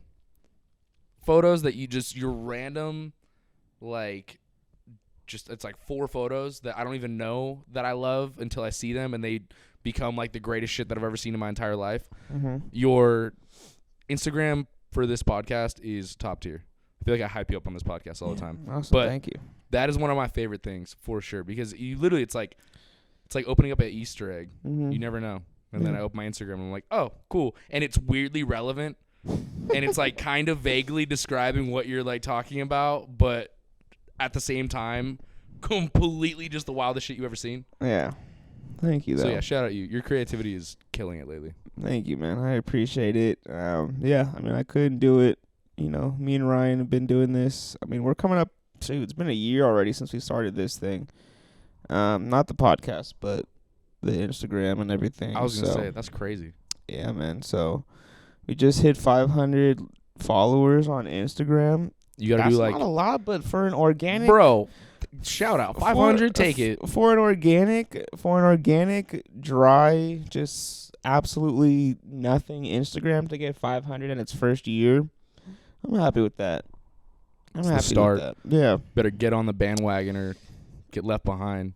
photos that your random, like, just it's like 4 photos that I don't even know that I love until I see them, and they become like the greatest shit that I've ever seen in my entire life. Mm-hmm. Your Instagram for this podcast is top tier. I feel like I hype you up on this podcast all the time. Awesome, but thank you. That is one of my favorite things for sure, because you literally it's like opening up an Easter egg. Mm-hmm. You never know. And then I open my Instagram and I'm like, oh, cool. And it's weirdly relevant. And it's like kind of vaguely describing what you're like talking about, but at the same time, completely just the wildest shit you've ever seen. Yeah. Thank you, though. So, yeah, shout out you. Your creativity is killing it lately. Thank you, man. I appreciate it. Yeah, I mean, I couldn't do it. Me and Ryan have been doing this. I mean, we're coming up to, it's been a year already since we started this thing. Not the podcast, but the Instagram and everything. I was going to say, that's crazy. Yeah, man. So, we just hit 500 followers on Instagram. You got to do like... That's not a lot, but for an organic... Bro, shout out. 500, take it. For an organic, dry, just absolutely nothing Instagram to get 500 in its first year, I'm happy with that. It's the start. With that. Yeah. Better get on the bandwagon or get left behind.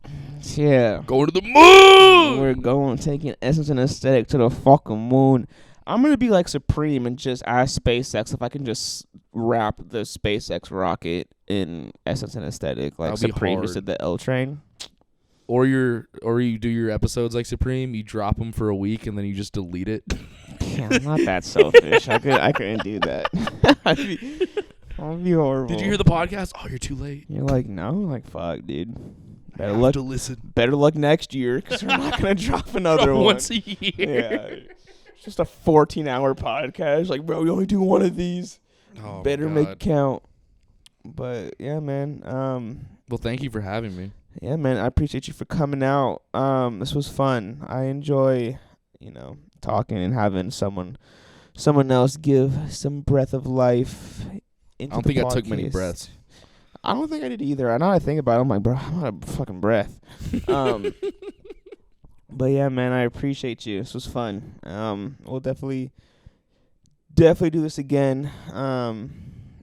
Yeah. Going to the moon! We're going, taking Essence and Aesthetic to the fucking moon. I'm going to be like Supreme and just ask SpaceX if I can just wrap the SpaceX rocket in Essence and Aesthetic. Like Supreme just did the L train. Or you do your episodes like Supreme, you drop them for a week and then you just delete it. Yeah, I'm not that selfish. I couldn't do that. I'd be horrible. Did you hear the podcast? Oh, you're too late. You're like, no? Like, fuck, dude. Better luck to listen. Better luck next year, because we're not going to drop another one. Once a year. Yeah. It's just a 14-hour podcast. Like, bro, we only do one of these. Oh, better make it count. But, yeah, man. Well, thank you for having me. Yeah, man. I appreciate you for coming out. This was fun. I enjoy, talking and having someone else give some breath of life into I don't the think podcast. I took many breaths. I don't think I did either. Now I think about it, I'm like, bro, I'm out of fucking breath. But yeah, man, I appreciate you. This was fun. We'll definitely do this again.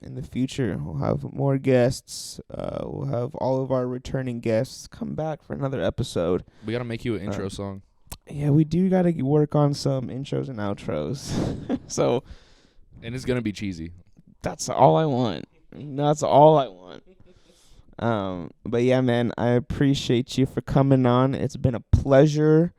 In the future, we'll have more guests. We'll have all of our returning guests come back for another episode. We gotta make you an intro song. Yeah, we do gotta work on some intros and outros. So, and it's gonna be cheesy. That's all I want. That's all I want. But yeah, man, I appreciate you for coming on. It's been a pleasure.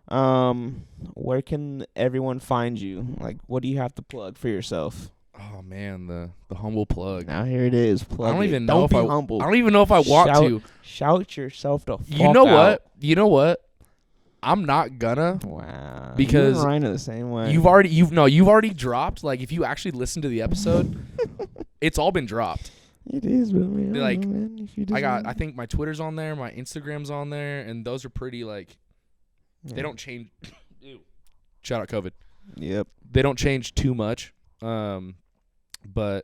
Where can everyone find you? Like, what do you have to plug for yourself? Oh man, the humble plug. Now here it is. Plug I don't it. even know don't if humble. I don't even know if I want to. Shout yourself the fuck You know out. what? You know what? I'm not gonna. Wow. Because you and Ryan are the same way. You've already dropped. Like, if you actually listen to the episode, it's all been dropped. It is, but man, I don't Like, know, man. If you just I think my Twitter's on there, my Instagram's on there, and those are pretty like they don't change. Ew. Shout out COVID. Yep. They don't change too much, but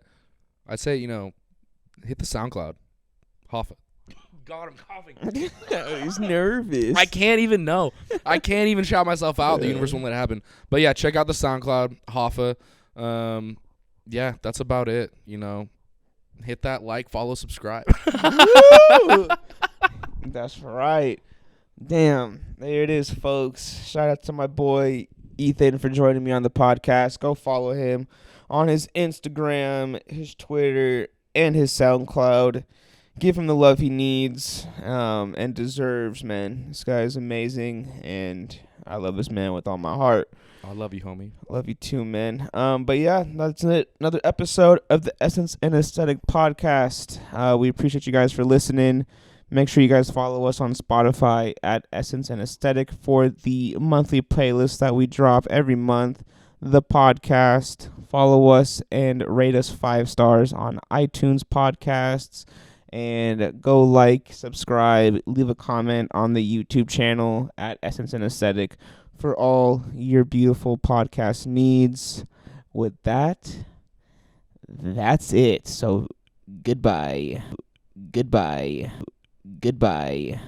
I'd say hit the SoundCloud. Hoffa. God, I'm coughing. He's nervous. I can't even shout myself out. The universe won't let it happen. But yeah, check out the SoundCloud, Hoffa. Yeah, that's about it. Hit that like, follow, subscribe. That's right. Damn, there it is, folks. Shout out to my boy Ethan for joining me on the podcast. Go follow him on his Instagram, his Twitter, and his SoundCloud. Give him the love he needs and deserves, man. This guy is amazing, and I love this man with all my heart. I love you, homie. Love you too, man. But yeah, that's it. Another episode of the Essence and Aesthetic podcast. We appreciate you guys for listening. Make sure you guys follow us on Spotify at Essence and Aesthetic for the monthly playlist that we drop every month. The podcast. Follow us and rate us 5 stars on iTunes podcasts. And go like, subscribe, leave a comment on the YouTube channel at Essence and Aesthetic for all your beautiful podcast needs. With that, that's it. So goodbye. Goodbye. Goodbye.